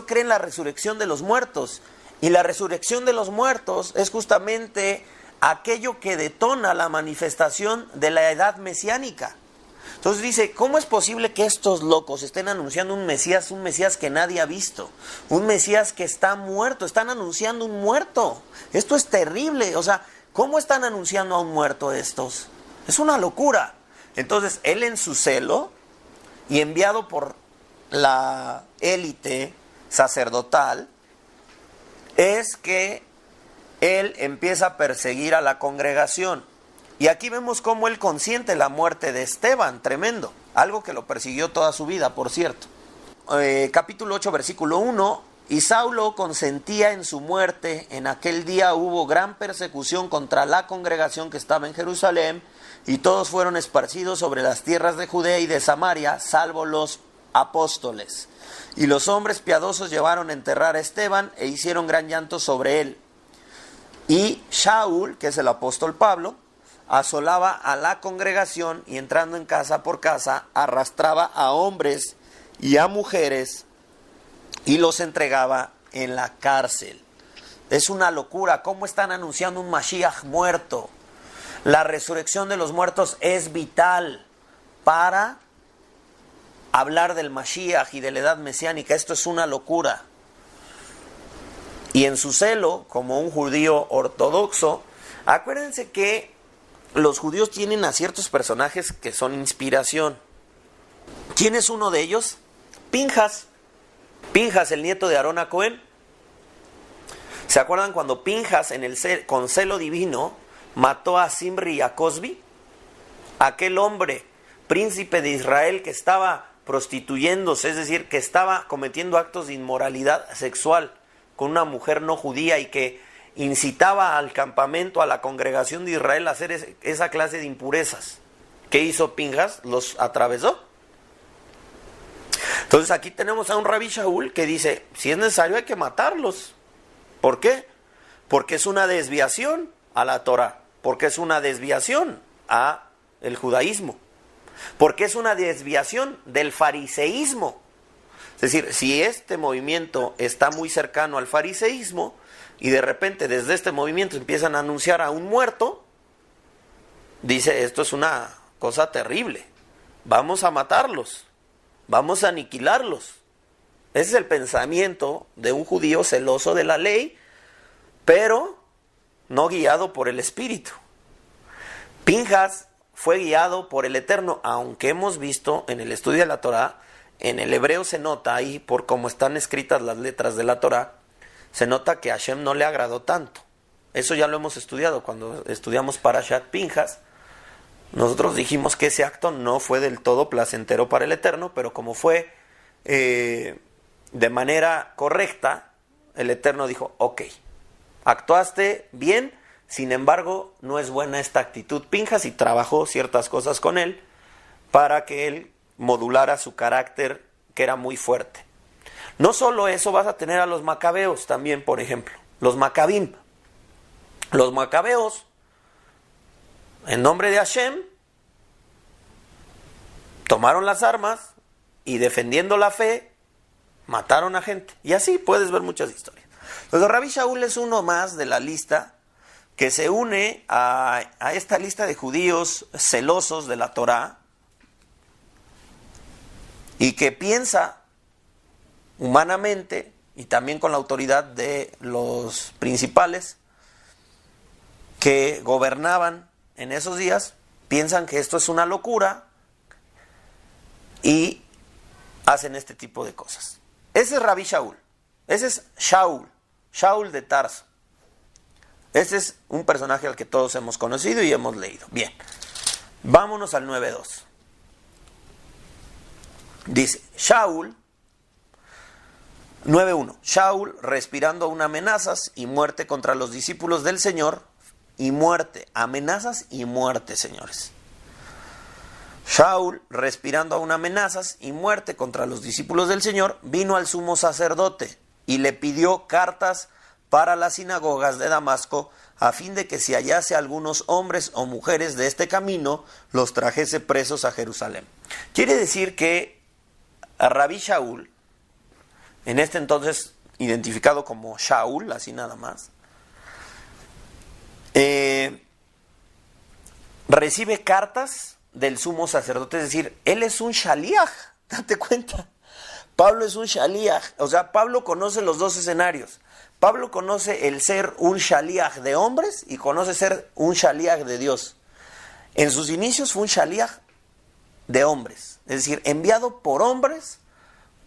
cree en la resurrección de los muertos. Y la resurrección de los muertos es justamente aquello que detona la manifestación de la edad mesiánica. Entonces dice, ¿cómo es posible que estos locos estén anunciando un Mesías que nadie ha visto? Un Mesías que está muerto, están anunciando un muerto. Esto es terrible, o sea, ¿cómo están anunciando a un muerto estos? Es una locura. Entonces, él en su celo, y enviado por la élite sacerdotal, es que él empieza a perseguir a la congregación. Y aquí vemos cómo él consiente la muerte de Esteban, tremendo. Algo que lo persiguió toda su vida, por cierto. Capítulo 8, versículo 1. Y Saulo consentía en su muerte. En aquel día hubo gran persecución contra la congregación que estaba en Jerusalén. Y todos fueron esparcidos sobre las tierras de Judea y de Samaria, salvo los apóstoles. Y los hombres piadosos llevaron a enterrar a Esteban e hicieron gran llanto sobre él. Y Shaul, que es el apóstol Pablo, asolaba a la congregación y entrando en casa por casa, arrastraba a hombres y a mujeres y los entregaba en la cárcel. Es una locura. ¿Cómo están anunciando un Mashiach muerto? La resurrección de los muertos es vital para hablar del Mashiach y de la edad mesiánica. Esto es una locura. Y en su celo, como un judío ortodoxo, acuérdense que los judíos tienen a ciertos personajes que son inspiración. ¿Quién es uno de ellos? Pinjas. Pinjas, el nieto de Aarón a Cohen. ¿Se acuerdan cuando Pinjas, con celo divino, mató a Zimri y a Cosbi? Aquel hombre, príncipe de Israel, que estaba prostituyéndose, es decir, que estaba cometiendo actos de inmoralidad sexual con una mujer no judía y que incitaba al campamento, a la congregación de Israel a hacer esa clase de impurezas. ¿Qué hizo Pinjas? Los atravesó. Entonces aquí tenemos a un Rabí Shaul que dice, si es necesario hay que matarlos. ¿Por qué? Porque es una desviación a la Torah, porque es una desviación a el judaísmo, porque es una desviación del fariseísmo. Es decir, si este movimiento está muy cercano al fariseísmo y de repente desde este movimiento empiezan a anunciar a un muerto, dice, esto es una cosa terrible, vamos a matarlos, vamos a aniquilarlos. Ese es el pensamiento de un judío celoso de la ley, pero no guiado por el Espíritu. Pinjas fue guiado por el Eterno, aunque hemos visto en el estudio de la Torah, en el hebreo se nota ahí, por cómo están escritas las letras de la Torah, se nota que a Hashem no le agradó tanto. Eso ya lo hemos estudiado cuando estudiamos Parashat Pinjas. Nosotros dijimos que ese acto no fue del todo placentero para el Eterno, pero como fue de manera correcta, el Eterno dijo, ok, actuaste bien, sin embargo, no es buena esta actitud, Pinjas, y trabajó ciertas cosas con él para que él modulara su carácter, que era muy fuerte. No solo eso, vas a tener a los macabeos también, por ejemplo, los macabim. Los macabeos, en nombre de Hashem, tomaron las armas y defendiendo la fe, mataron a gente. Y así puedes ver muchas historias. Entonces Rabí Shaul es uno más de la lista que se une a esta lista de judíos celosos de la Torá y que piensa humanamente y también con la autoridad de los principales que gobernaban en esos días, piensan que esto es una locura y hacen este tipo de cosas. Ese es Rabí Shaul. Ese es Shaul de Tarso. Ese es un personaje al que todos hemos conocido y hemos leído. Bien, vámonos al 9.2. Dice, Shaul, 9.1, Shaul, respirando aún amenazas y muerte contra los discípulos del Señor, y muerte, amenazas y muerte, señores. Shaul, respirando aún amenazas y muerte contra los discípulos del Señor, vino al sumo sacerdote y le pidió cartas para las sinagogas de Damasco, a fin de que si hallase algunos hombres o mujeres de este camino, los trajese presos a Jerusalén. Quiere decir que a Rabí Shaul, en este entonces identificado como Shaul, así nada más, recibe cartas del sumo sacerdote, es decir, él es un shaliach, date cuenta. Pablo es un shaliach, o sea, Pablo conoce los dos escenarios. Pablo conoce el ser un shaliach de hombres y conoce ser un shaliach de Dios. En sus inicios fue un shaliach de hombres, es decir, enviado por hombres,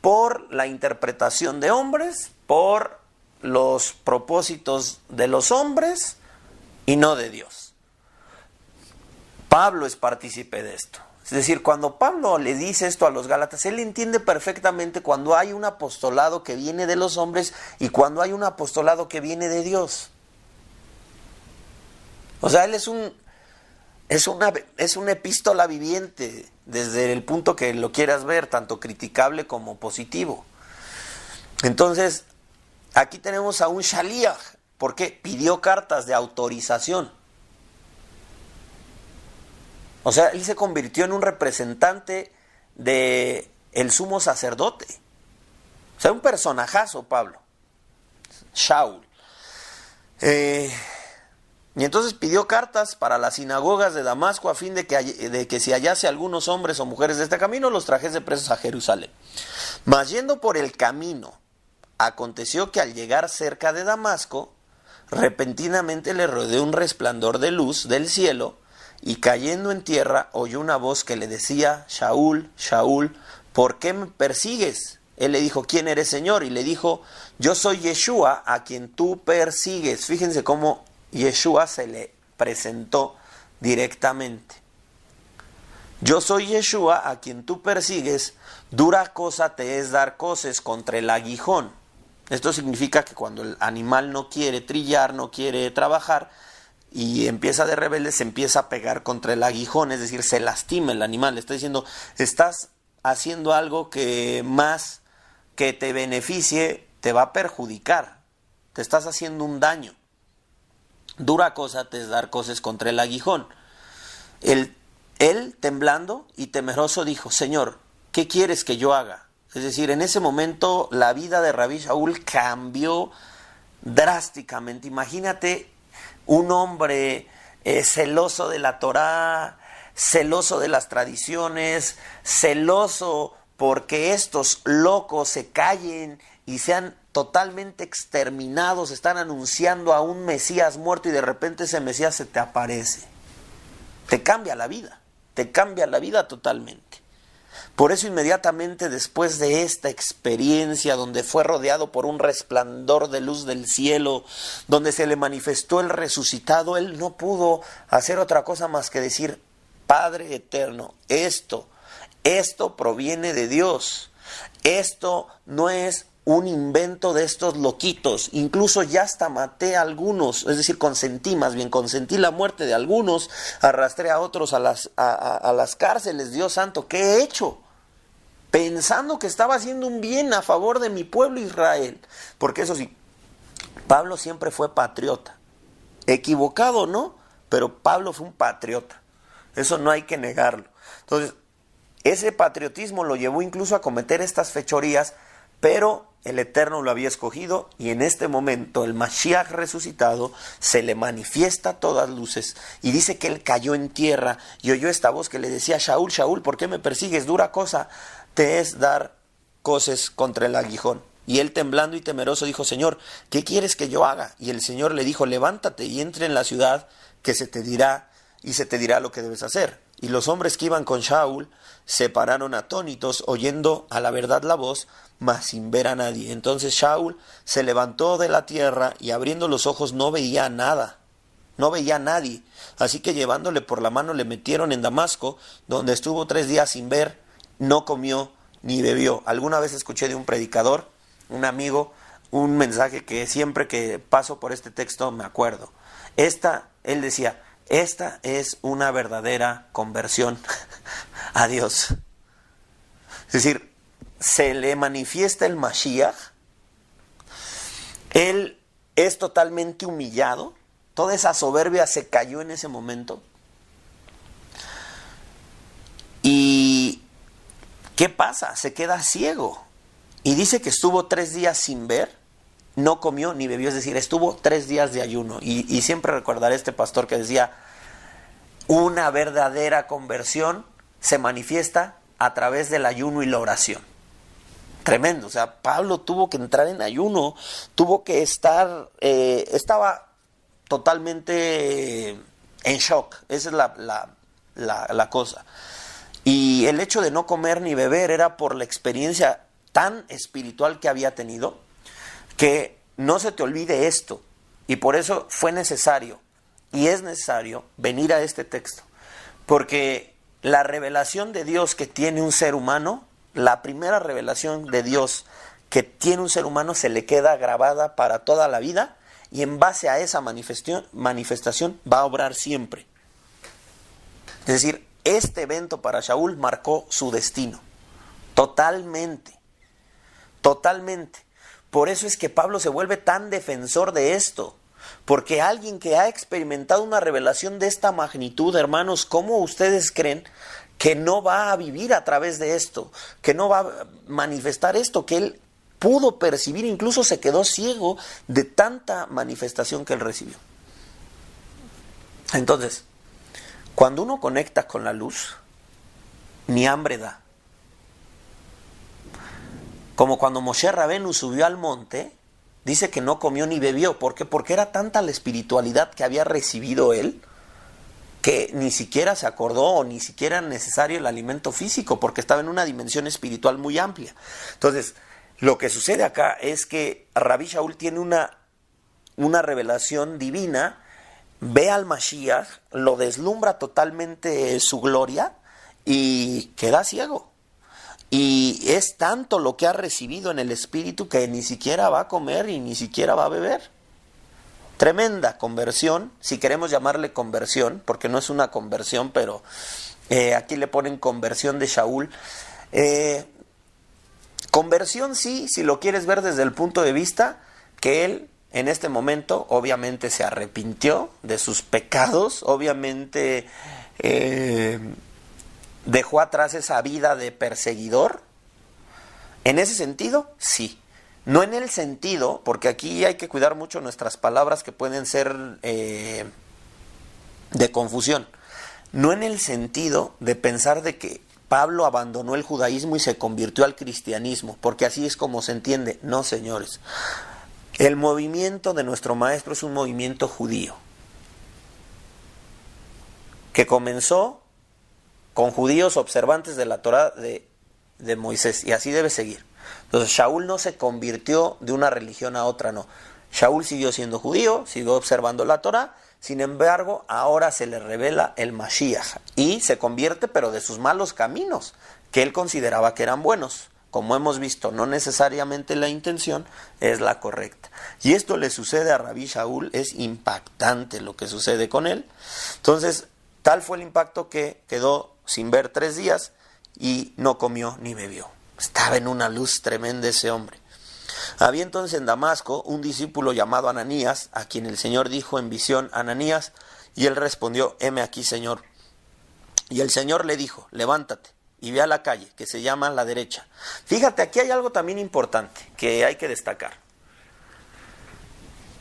por la interpretación de hombres, por los propósitos de los hombres y no de Dios. Pablo es partícipe de esto. Es decir, cuando Pablo le dice esto a los Gálatas, él entiende perfectamente cuando hay un apostolado que viene de los hombres y cuando hay un apostolado que viene de Dios. O sea, él es una epístola viviente desde el punto que lo quieras ver, tanto criticable como positivo. Entonces, aquí tenemos a un shaliach. ¿Por qué? Pidió cartas de autorización. O sea, él se convirtió en un representante de el sumo sacerdote. O sea, un personajazo, Pablo. Shaul. Y entonces pidió cartas para las sinagogas de Damasco a fin de que si hallase algunos hombres o mujeres de este camino, los trajese presos a Jerusalén. Mas yendo por el camino, aconteció que al llegar cerca de Damasco, repentinamente le rodeó un resplandor de luz del cielo, y cayendo en tierra oyó una voz que le decía, Shaul, Shaul, ¿por qué me persigues? Él le dijo, ¿quién eres, Señor? Y le dijo, yo soy Yeshua, a quien tú persigues. Fíjense cómo Yeshua se le presentó directamente. Yo soy Yeshua, a quien tú persigues, dura cosa te es dar coces contra el aguijón. Esto significa que cuando el animal no quiere trillar, no quiere trabajar, y empieza de rebelde, se empieza a pegar contra el aguijón, es decir, se lastima el animal. Le está diciendo, estás haciendo algo que más que te beneficie, te va a perjudicar. Te estás haciendo un daño. Dura cosa te es dar coces contra el aguijón. Él, temblando y temeroso, dijo, Señor, ¿qué quieres que yo haga? Es decir, en ese momento la vida de Rabí Shaul cambió drásticamente. Imagínate un hombre celoso de la Torá, celoso de las tradiciones, celoso porque estos locos se callen y sean totalmente exterminados, están anunciando a un Mesías muerto y de repente ese Mesías se te aparece. Te cambia la vida totalmente. Por eso inmediatamente después de esta experiencia donde fue rodeado por un resplandor de luz del cielo, donde se le manifestó el resucitado, él no pudo hacer otra cosa más que decir, Padre eterno, esto proviene de Dios, esto no es un invento de estos loquitos, incluso ya hasta maté a algunos, es decir, consentí la muerte de algunos, arrastré a otros a las cárceles, Dios santo, ¿qué he hecho? Pensando que estaba haciendo un bien a favor de mi pueblo Israel, porque eso sí, Pablo siempre fue patriota, equivocado no, pero Pablo fue un patriota, eso no hay que negarlo. Entonces, ese patriotismo lo llevó incluso a cometer estas fechorías, pero el Eterno lo había escogido, y en este momento el Mashiach resucitado se le manifiesta a todas luces, y dice que él cayó en tierra y oyó esta voz que le decía: Shaul, Shaul, ¿por qué me persigues? Dura cosa te es dar coces contra el aguijón. Y él, temblando y temeroso, dijo: Señor, ¿qué quieres que yo haga? Y el Señor le dijo: levántate y entra en la ciudad, que se te dirá lo que debes hacer. Y los hombres que iban con Shaul se pararon atónitos, oyendo a la verdad la voz, mas sin ver a nadie. Entonces Shaul se levantó de la tierra, y abriendo los ojos no veía nada, no veía a nadie. Así que llevándole por la mano le metieron en Damasco, donde estuvo 3 días sin ver, no comió ni bebió. Alguna vez escuché de un predicador, un amigo, un mensaje que siempre que paso por este texto me acuerdo. Él decía: esta es una verdadera conversión a Dios. Es decir, se le manifiesta el Mashiach, él es totalmente humillado, toda esa soberbia se cayó en ese momento. ¿Y qué pasa? Se queda ciego. Y dice que estuvo 3 días sin ver, no comió ni bebió, es decir, estuvo 3 días de ayuno. Y siempre recordaré a este pastor que decía: una verdadera conversión se manifiesta a través del ayuno y la oración. Tremendo. O sea, Pablo tuvo que entrar en ayuno, tuvo que estaba totalmente en shock. Esa es la cosa. Y el hecho de no comer ni beber era por la experiencia tan espiritual que había tenido, que no se te olvide esto. Y por eso fue necesario, y es necesario, venir a este texto. Porque la revelación de Dios que tiene un ser humano, la primera revelación de Dios que tiene un ser humano, se le queda grabada para toda la vida, y en base a esa manifestación va a obrar siempre. Es decir, este evento para Shaul marcó su destino. Totalmente. Por eso es que Pablo se vuelve tan defensor de esto. Porque alguien que ha experimentado una revelación de esta magnitud, hermanos, ¿cómo ustedes creen que no va a vivir a través de esto? Que no va a manifestar esto, que él pudo percibir, incluso se quedó ciego de tanta manifestación que él recibió. Entonces, cuando uno conecta con la luz, ni hambre da. Como cuando Moshe Rabenu subió al monte, dice que no comió ni bebió. ¿Por qué? Porque era tanta la espiritualidad que había recibido él, que ni siquiera se acordó, o ni siquiera era necesario el alimento físico, porque estaba en una dimensión espiritual muy amplia. Entonces, lo que sucede acá es que Rabí Shaul tiene una revelación divina, ve al Mashiach, lo deslumbra totalmente su gloria, y queda ciego. Y es tanto lo que ha recibido en el espíritu que ni siquiera va a comer y ni siquiera va a beber. Tremenda conversión, si queremos llamarle conversión, porque no es una conversión, pero aquí le ponen conversión de Shaul. Conversión sí, si lo quieres ver desde el punto de vista que él en este momento obviamente se arrepintió de sus pecados, obviamente dejó atrás esa vida de perseguidor. En ese sentido, sí. No en el sentido, porque aquí hay que cuidar mucho nuestras palabras que pueden ser de confusión. No en el sentido de pensar de que Pablo abandonó el judaísmo y se convirtió al cristianismo, porque así es como se entiende. No, señores. El movimiento de nuestro maestro es un movimiento judío, que comenzó con judíos observantes de la Torá de Moisés, y así debe seguir. Entonces Shaul no se convirtió de una religión a otra, no. Shaul siguió siendo judío, siguió observando la Torá, sin embargo ahora se le revela el Mashiach y se convierte, pero de sus malos caminos, que él consideraba que eran buenos. Como hemos visto, no necesariamente la intención es la correcta. Y esto le sucede a Rabí Shaul, es impactante lo que sucede con él. Entonces, tal fue el impacto que quedó sin ver 3 días y no comió ni bebió. Estaba en una luz tremenda ese hombre. Había entonces en Damasco un discípulo llamado Ananías, a quien el Señor dijo en visión: Ananías, y él respondió: heme aquí, Señor. Y el Señor le dijo: levántate y ve a la calle, que se llama La Derecha. Fíjate, aquí hay algo también importante que hay que destacar.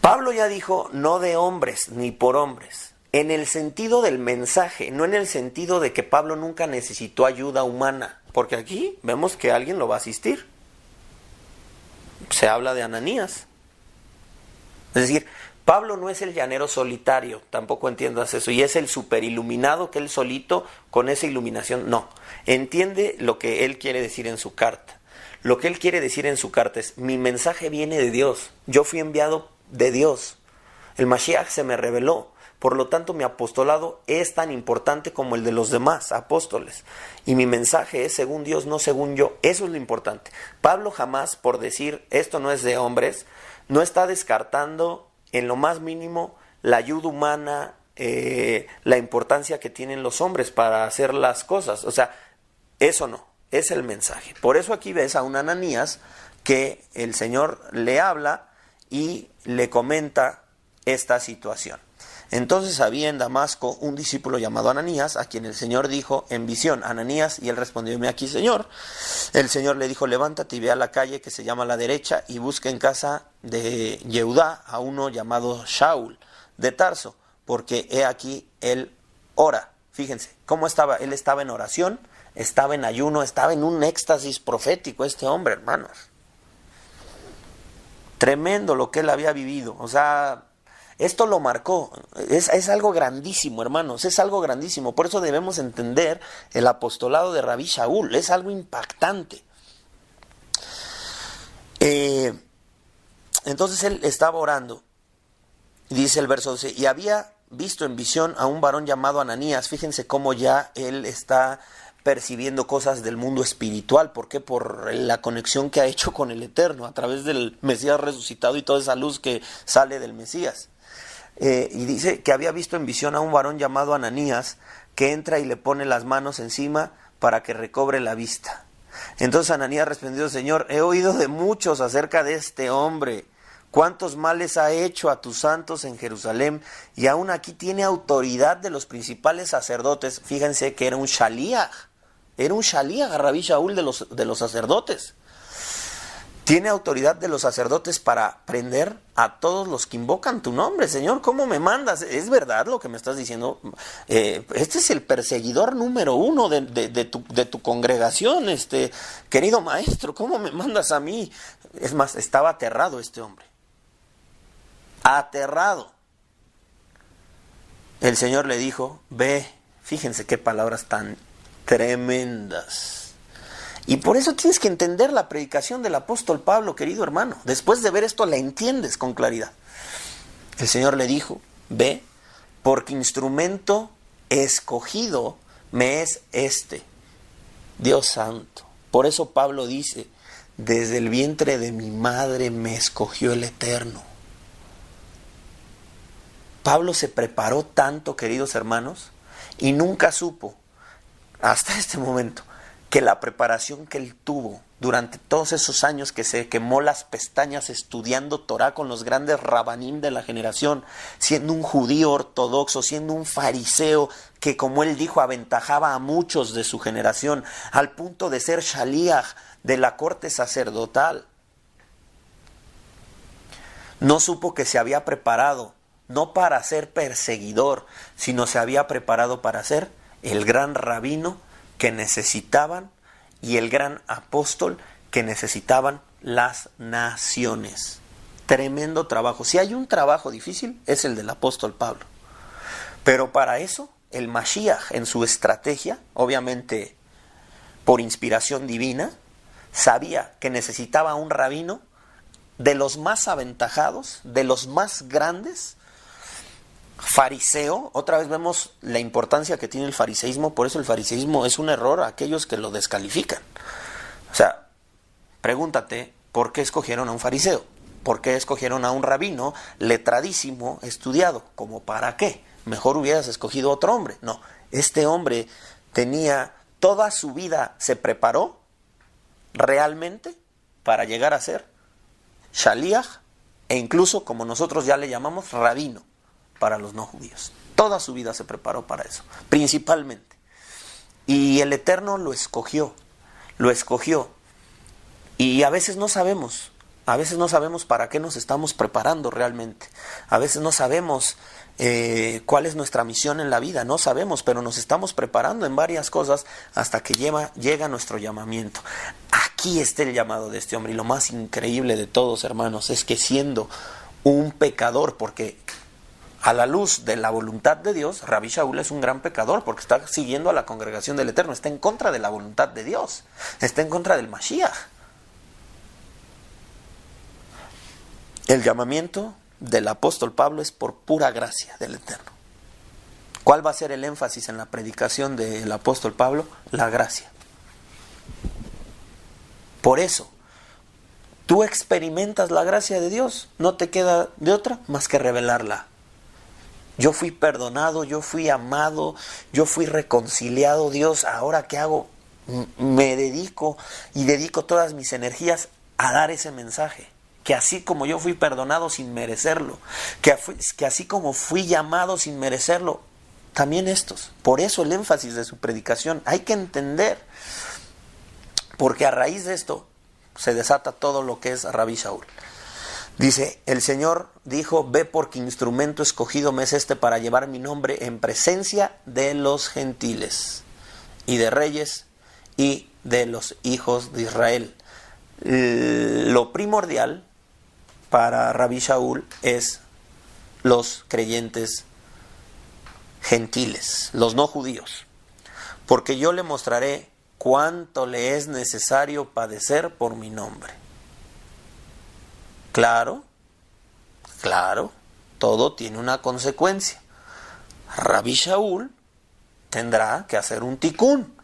Pablo ya dijo, no de hombres ni por hombres, en el sentido del mensaje, no en el sentido de que Pablo nunca necesitó ayuda humana, porque aquí vemos que alguien lo va a asistir. Se habla de Ananías. Es decir, Pablo no es el llanero solitario, tampoco entiendas eso, y es el superiluminado que él solito, con esa iluminación, no. Entiende lo que él quiere decir en su carta. Lo que él quiere decir en su carta es, mi mensaje viene de Dios, yo fui enviado de Dios, el Mashiach se me reveló, por lo tanto mi apostolado es tan importante como el de los demás apóstoles, y mi mensaje es según Dios, no según yo, eso es lo importante. Pablo jamás, por decir, esto no es de hombres, no está descartando en lo más mínimo la ayuda humana, la importancia que tienen los hombres para hacer las cosas. O sea, eso no, es el mensaje. Por eso aquí ves a un Ananías que el Señor le habla y le comenta esta situación. Entonces había en Damasco un discípulo llamado Ananías, a quien el Señor dijo en visión, Ananías, y él respondió, heme aquí, Señor. El Señor le dijo, levántate y ve a la calle que se llama La Derecha y busca en casa de Yehudá a uno llamado Shaul de Tarso, porque he aquí él ora. Fíjense, ¿cómo estaba? Él estaba en oración, estaba en ayuno, estaba en un éxtasis profético este hombre, hermanos. Tremendo lo que él había vivido, o sea, esto lo marcó, es algo grandísimo, hermanos, es algo grandísimo, por eso debemos entender el apostolado de Rabí Shaul, es algo impactante. Entonces él estaba orando, dice el verso 12, y había visto en visión a un varón llamado Ananías. Fíjense cómo ya él está percibiendo cosas del mundo espiritual. ¿Por qué? Por la conexión que ha hecho con el Eterno a través del Mesías resucitado y toda esa luz que sale del Mesías. Y dice que había visto en visión a un varón llamado Ananías que entra y le pone las manos encima para que recobre la vista. Entonces Ananías respondió, Señor, he oído de muchos acerca de este hombre, cuántos males ha hecho a tus santos en Jerusalén, y aún aquí tiene autoridad de los principales sacerdotes. Fíjense que era un Shaliach Rabí Shaul de los sacerdotes. Tiene autoridad de los sacerdotes para prender a todos los que invocan tu nombre. Señor, ¿cómo me mandas? ¿Es verdad lo que me estás diciendo? Este es el perseguidor número uno de tu congregación, querido maestro. ¿Cómo me mandas a mí? Es más, estaba aterrado este hombre. Aterrado. El Señor le dijo, ve, fíjense qué palabras tan tremendas. Y por eso tienes que entender la predicación del apóstol Pablo, querido hermano. Después de ver esto la entiendes con claridad. El Señor le dijo, ve, porque instrumento escogido me es Dios santo. Por eso Pablo dice, desde el vientre de mi madre me escogió el Eterno. Pablo se preparó tanto, queridos hermanos, y nunca supo, hasta este momento, que la preparación que él tuvo durante todos esos años que se quemó las pestañas estudiando Torah con los grandes rabanim de la generación, siendo un judío ortodoxo, siendo un fariseo que, como él dijo, aventajaba a muchos de su generación, al punto de ser shaliach de la corte sacerdotal. No supo que se había preparado, no para ser perseguidor, sino se había preparado para ser el gran rabino que necesitaban y el gran apóstol que necesitaban las naciones. Tremendo trabajo. Si hay un trabajo difícil, es el del apóstol Pablo. Pero para eso, el Mashiach, en su estrategia, obviamente por inspiración divina, sabía que necesitaba un rabino de los más aventajados, de los más grandes, fariseo. Otra vez vemos la importancia que tiene el fariseísmo. Por eso el fariseísmo es un error a aquellos que lo descalifican. O sea, pregúntate, ¿por qué escogieron a un fariseo? ¿Por qué escogieron a un rabino letradísimo, estudiado? ¿Cómo para qué? Mejor hubieras escogido a otro hombre. No, este hombre tenía toda su vida, se preparó realmente para llegar a ser shaliach, e incluso, como nosotros ya le llamamos, rabino para los no judíos. Toda su vida se preparó para eso, principalmente. Y el Eterno lo escogió. Y a veces no sabemos para qué nos estamos preparando realmente. A veces no sabemos cuál es nuestra misión en la vida, no sabemos, pero nos estamos preparando en varias cosas hasta que llega nuestro llamamiento. Aquí está el llamado de este hombre, y lo más increíble de todos, hermanos, es que siendo un pecador, porque a la luz de la voluntad de Dios, Rabbi Shaul es un gran pecador, porque está siguiendo a la congregación del Eterno, está en contra de la voluntad de Dios, está en contra del Mashiach. El llamamiento del apóstol Pablo es por pura gracia del Eterno. ¿Cuál va a ser el énfasis en la predicación del apóstol Pablo? La gracia. Por eso, tú experimentas la gracia de Dios, no te queda de otra más que revelarla. Yo fui perdonado, yo fui amado, yo fui reconciliado. Dios, ¿ahora qué hago? Me dedico todas mis energías a dar ese mensaje. Que así como yo fui perdonado sin merecerlo, que así como fui llamado sin merecerlo, también estos. Por eso el énfasis de su predicación. Hay que entender, porque a raíz de esto se desata todo lo que es Rabbi Shaul. Dice, el Señor dijo, ve porque instrumento escogido me es este para llevar mi nombre en presencia de los gentiles y de reyes y de los hijos de Israel. Lo primordial para Rabbi Shaul es los creyentes gentiles, los no judíos, porque yo le mostraré cuánto le es necesario padecer por mi nombre. Claro, todo tiene una consecuencia. Rabbi Shaul tendrá que hacer un tikún,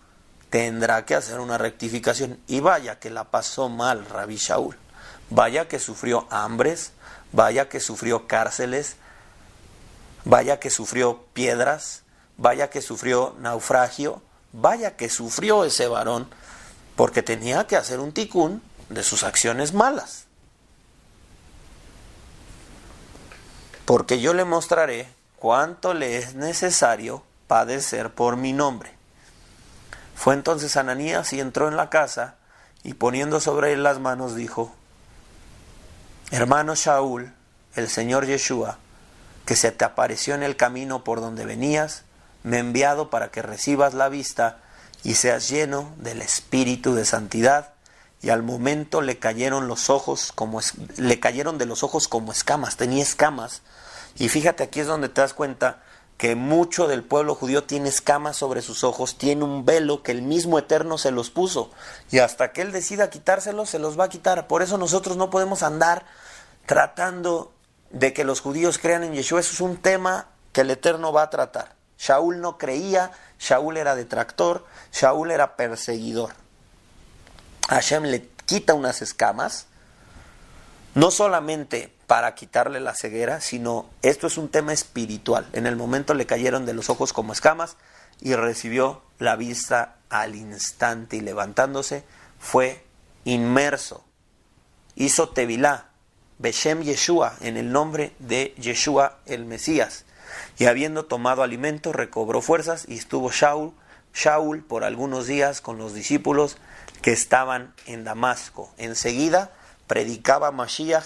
tendrá que hacer una rectificación, y vaya que la pasó mal Rabbi Shaul. Vaya que sufrió hambres, vaya que sufrió cárceles, vaya que sufrió piedras, vaya que sufrió naufragio, vaya que sufrió ese varón, porque tenía que hacer un tikún de sus acciones malas. Porque yo le mostraré cuánto le es necesario padecer por mi nombre. Fue entonces Ananías y entró en la casa, y poniendo sobre él las manos dijo, hermano Shaul, el Señor Yeshua, que se te apareció en el camino por donde venías, me ha enviado para que recibas la vista y seas lleno del espíritu de santidad. Y al momento le cayeron de los ojos como escamas, tenía escamas. Y fíjate, aquí es donde te das cuenta que mucho del pueblo judío tiene escamas sobre sus ojos, tiene un velo que el mismo Eterno se los puso, y hasta que Él decida quitárselos, se los va a quitar. Por eso nosotros no podemos andar tratando de que los judíos crean en Yeshua. Eso es un tema que el Eterno va a tratar. Shaul no creía, Shaul era detractor, Shaul era perseguidor. Hashem le quita unas escamas, no solamente para quitarle la ceguera, sino esto es un tema espiritual. En el momento le cayeron de los ojos como escamas y recibió la vista al instante, y levantándose fue inmerso. Hizo tevilá, Beshem Yeshua, en el nombre de Yeshua el Mesías. Y habiendo tomado alimento, recobró fuerzas, y estuvo Shaul por algunos días con los discípulos que estaban en Damasco. Enseguida predicaba Mashiach.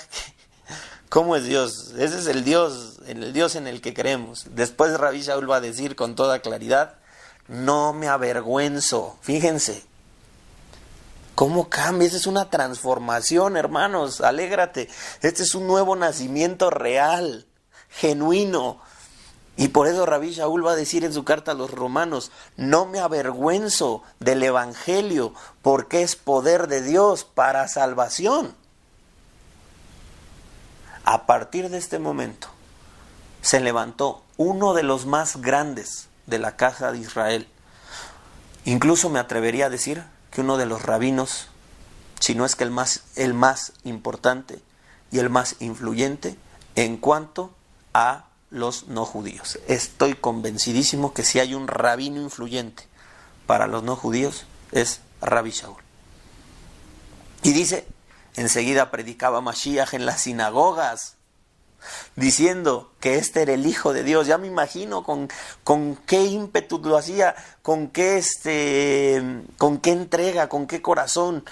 ¿Cómo es Dios? Ese es el Dios en el que creemos. Después Rabbi Shaul va a decir con toda claridad, no me avergüenzo. Fíjense, ¿cómo cambia? Esa es una transformación, hermanos. Alégrate. Este es un nuevo nacimiento real, genuino. Y por eso Rabbi Shaul va a decir en su carta a los romanos, no me avergüenzo del evangelio, porque es poder de Dios para salvación. A partir de este momento se levantó uno de los más grandes de la casa de Israel. Incluso me atrevería a decir que uno de los rabinos, si no es que el más importante y el más influyente en cuanto a los no judíos. Estoy convencidísimo que si hay un rabino influyente para los no judíos es Rabbi Shaul. Y dice, enseguida predicaba Mashiach en las sinagogas. diciendo que este era el Hijo de Dios. Ya me imagino con qué ímpetu lo hacía, con qué entrega, con qué corazón.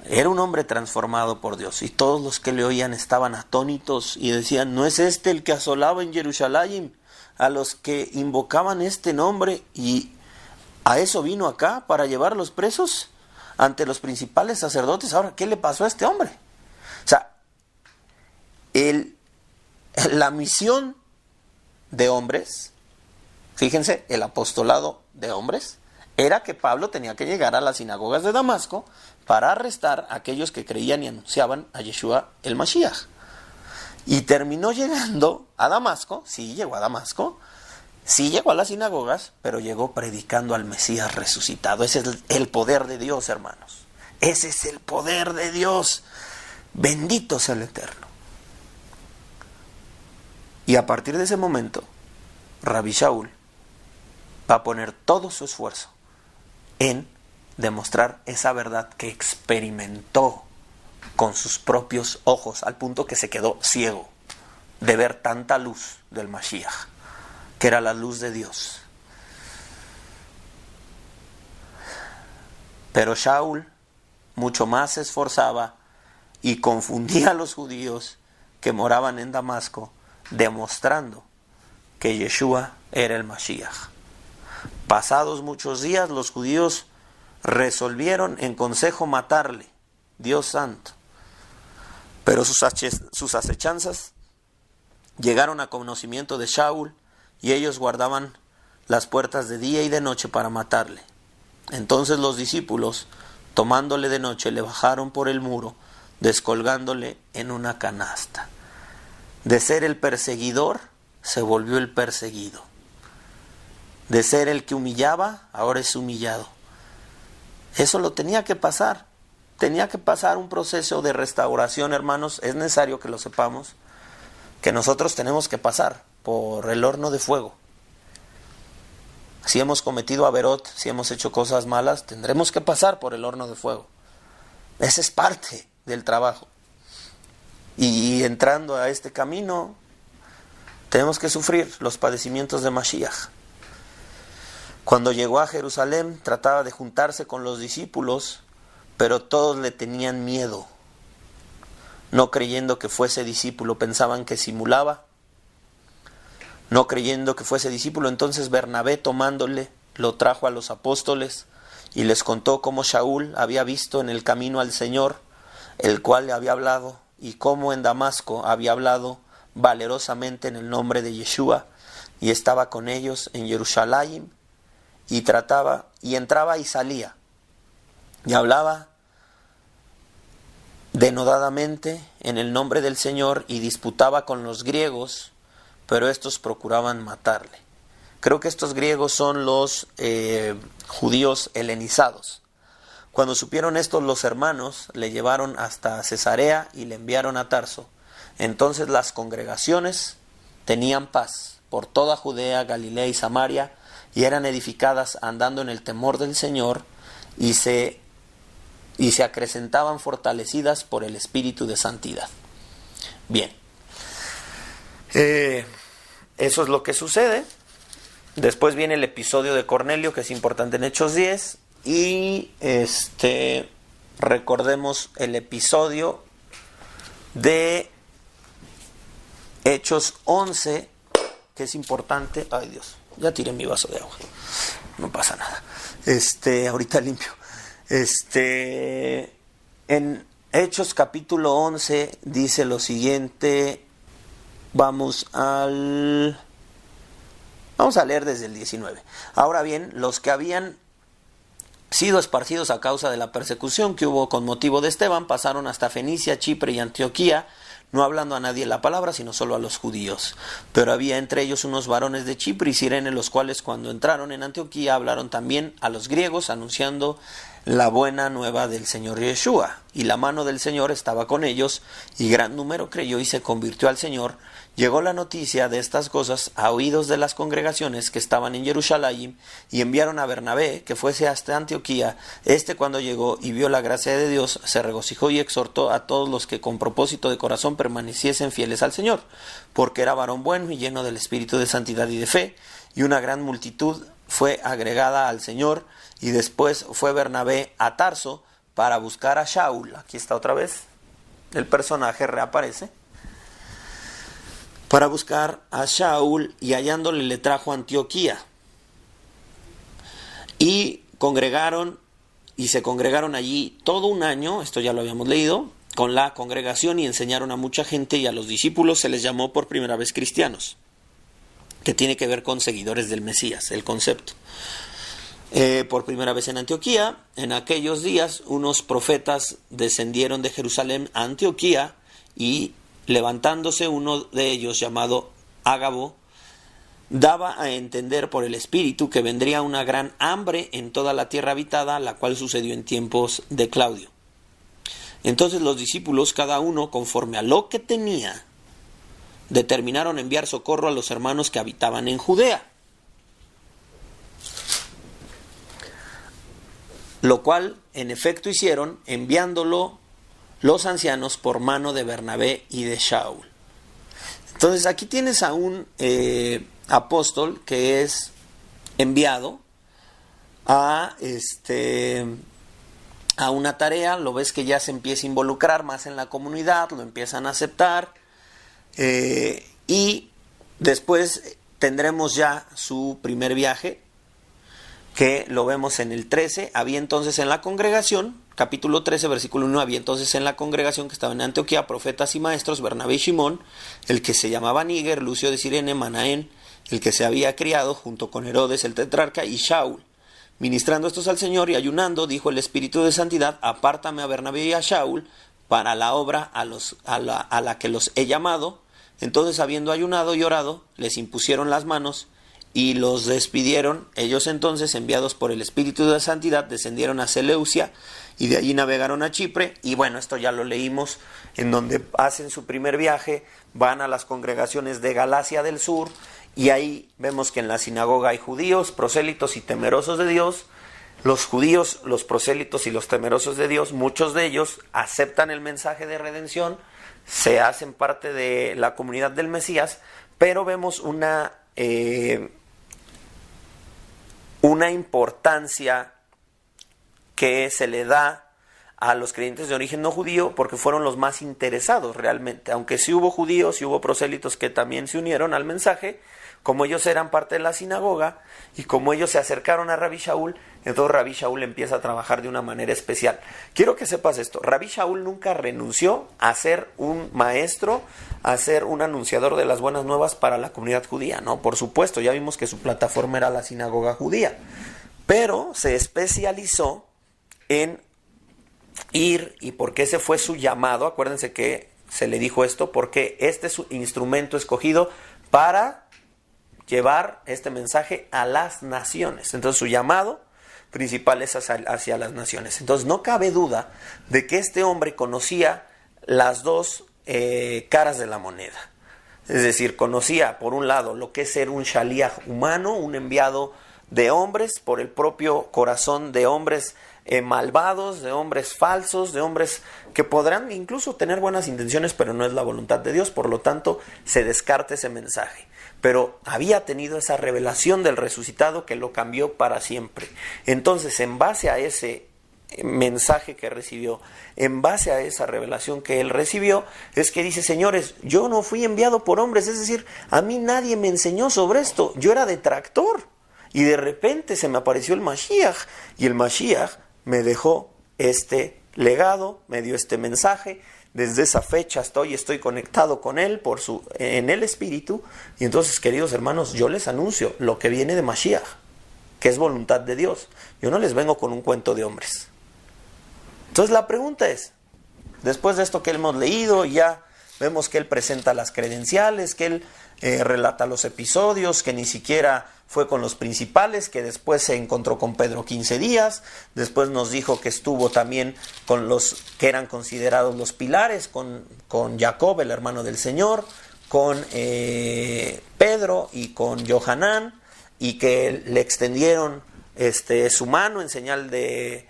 Era un hombre transformado por Dios, y todos los que le oían estaban atónitos y decían: ¿no es este el que asolaba en Jerusalén a los que invocaban este nombre? Y a eso vino acá, para llevarlos presos ante los principales sacerdotes. Ahora, ¿qué le pasó a este hombre? O sea, la misión de hombres, fíjense, el apostolado de hombres, era que Pablo tenía que llegar a las sinagogas de Damasco para arrestar a aquellos que creían y anunciaban a Yeshua el Mashiach. Y terminó llegando a Damasco, sí llegó a Damasco, sí llegó a las sinagogas, pero llegó predicando al Mesías resucitado. Ese es el poder de Dios, hermanos. Ese es el poder de Dios. Bendito sea el Eterno. Y a partir de ese momento, Rabbi Shaul va a poner todo su esfuerzo en demostrar esa verdad que experimentó con sus propios ojos, al punto que se quedó ciego de ver tanta luz del Mashiach, que era la luz de Dios. Pero Shaul mucho más se esforzaba y confundía a los judíos que moraban en Damasco, demostrando que Yeshua era el Mashiach. Pasados muchos días, los judíos resolvieron en consejo matarle, Dios santo. Pero sus acechanzas llegaron a conocimiento de Shaul, y ellos guardaban las puertas de día y de noche para matarle. Entonces los discípulos, tomándole de noche, le bajaron por el muro, descolgándole en una canasta. De ser el perseguidor, se volvió el perseguido. De ser el que humillaba, ahora es humillado. Eso lo tenía que pasar. Tenía que pasar un proceso de restauración, hermanos. Es necesario que lo sepamos, que nosotros tenemos que pasar por el horno de fuego. Si hemos cometido averot, si hemos hecho cosas malas, tendremos que pasar por el horno de fuego. Esa es parte del trabajo. Y entrando a este camino, tenemos que sufrir los padecimientos de Mashiach. Cuando llegó a Jerusalén, trataba de juntarse con los discípulos, pero todos le tenían miedo. No creyendo que fuese discípulo, pensaban que simulaba. No creyendo que fuese discípulo, entonces Bernabé, tomándole, lo trajo a los apóstoles y les contó cómo Shaul había visto en el camino al Señor, el cual le había hablado, y cómo en Damasco había hablado valerosamente en el nombre de Yeshua, y estaba con ellos en Jerusalén, y trataba, y entraba y salía, y hablaba denodadamente en el nombre del Señor, y disputaba con los griegos, pero estos procuraban matarle. Creo que estos griegos son los judíos helenizados. Cuando supieron esto, los hermanos le llevaron hasta Cesarea y le enviaron a Tarso. Entonces las congregaciones tenían paz por toda Judea, Galilea y Samaria, y eran edificadas andando en el temor del Señor, y se acrecentaban fortalecidas por el Espíritu de Santidad. Bien. Eso es lo que sucede. Después viene el episodio de Cornelio, que es importante en Hechos 10. Y recordemos el episodio de Hechos 11, que es importante. Ay, Dios, ya tiré mi vaso de agua. No pasa nada. Ahorita limpio. En Hechos capítulo 11 dice lo siguiente. Vamos a leer desde el 19. Ahora bien, los que habían sido esparcidos a causa de la persecución que hubo con motivo de Esteban pasaron hasta Fenicia, Chipre y Antioquía, no hablando a nadie la palabra, sino solo a los judíos. Pero había entre ellos unos varones de Chipre y Cirene, los cuales cuando entraron en Antioquía hablaron también a los griegos, anunciando la buena nueva del Señor Yeshua. Y la mano del Señor estaba con ellos, y gran número creyó y se convirtió al Señor. Llegó la noticia de estas cosas a oídos de las congregaciones que estaban en Jerusalén, y enviaron a Bernabé, que fuese hasta Antioquía. Cuando llegó y vio la gracia de Dios, se regocijó y exhortó a todos los que con propósito de corazón permaneciesen fieles al Señor, porque era varón bueno y lleno del espíritu de santidad y de fe, y una gran multitud fue agregada al Señor. Y después fue Bernabé a Tarso para buscar a Shaul. Aquí está otra vez, el personaje reaparece. Para buscar a Shaul, y hallándole le trajo a Antioquía. Y se congregaron allí todo un año, esto ya lo habíamos leído, con la congregación, y enseñaron a mucha gente, y a los discípulos se les llamó por primera vez cristianos, que tiene que ver con seguidores del Mesías, el concepto. Por primera vez en Antioquía, en aquellos días, unos profetas descendieron de Jerusalén a Antioquía, y levantándose uno de ellos, llamado Ágabo, daba a entender por el Espíritu que vendría una gran hambre en toda la tierra habitada, la cual sucedió en tiempos de Claudio. Entonces los discípulos, cada uno conforme a lo que tenía, determinaron enviar socorro a los hermanos que habitaban en Judea. Lo cual en efecto hicieron, enviándolo los ancianos por mano de Bernabé y de Shaul. Entonces aquí tienes a un apóstol que es enviado a una tarea. Lo ves que ya se empieza a involucrar más en la comunidad, lo empiezan a aceptar, y después tendremos ya su primer viaje, que lo vemos en el 13. Había entonces en la congregación, capítulo 13, versículo 1, había entonces en la congregación que estaba en Antioquía profetas y maestros, Bernabé y Simón, el que se llamaba Níger, Lucio de Cirene, Manaén, el que se había criado junto con Herodes el tetrarca, y Shaul. Ministrando estos al Señor y ayunando, dijo el Espíritu de Santidad: apártame a Bernabé y a Shaul para la obra a la que los he llamado. Entonces, habiendo ayunado y orado, les impusieron las manos y los despidieron. Ellos entonces, enviados por el Espíritu de Santidad, descendieron a Seleucia, y de allí navegaron a Chipre. Y bueno, esto ya lo leímos, en donde hacen su primer viaje, van a las congregaciones de Galacia del sur, y ahí vemos que en la sinagoga hay judíos, prosélitos y temerosos de Dios. Los judíos, los prosélitos y los temerosos de Dios, muchos de ellos aceptan el mensaje de redención, se hacen parte de la comunidad del Mesías, pero vemos una importancia que se le da a los creyentes de origen no judío, porque fueron los más interesados realmente, aunque sí hubo judíos y hubo prosélitos que también se unieron al mensaje. Como ellos eran parte de la sinagoga y como ellos se acercaron a Rabí Shaul, entonces Rabí Shaul empieza a trabajar de una manera especial. Quiero que sepas esto: Rabí Shaul nunca renunció a ser un maestro, a ser un anunciador de las buenas nuevas para la comunidad judía, ¿no? Por supuesto, ya vimos que su plataforma era la sinagoga judía, pero se especializó en ir, y porque ese fue su llamado. Acuérdense que se le dijo esto porque este es su instrumento escogido para llevar este mensaje a las naciones. Entonces su llamado principal es hacia las naciones. Entonces no cabe duda de que este hombre conocía las dos caras de la moneda. Es decir, conocía por un lado lo que es ser un shaliach humano, un enviado de hombres por el propio corazón de hombres malvados, de hombres falsos, de hombres que podrán incluso tener buenas intenciones, pero no es la voluntad de Dios. Por lo tanto, se descarta ese mensaje. Pero había tenido esa revelación del resucitado que lo cambió para siempre. Entonces, en base a ese mensaje que recibió, en base a esa revelación que él recibió, es que dice: señores, yo no fui enviado por hombres, es decir, a mí nadie me enseñó sobre esto, yo era detractor, y de repente se me apareció el Mashiach, y el Mashiach me dejó este legado, me dio este mensaje. Desde esa fecha estoy conectado con él en el Espíritu. Y entonces, queridos hermanos, yo les anuncio lo que viene de Mashiach, que es voluntad de Dios. Yo no les vengo con un cuento de hombres. Entonces la pregunta es, después de esto que hemos leído, ya vemos que él presenta las credenciales, que él relata los episodios, que ni siquiera fue con los principales, que después se encontró con Pedro 15 días, después nos dijo que estuvo también con los que eran considerados los pilares, con Jacob, el hermano del Señor, con Pedro y con Johanán, y que le extendieron su mano en señal de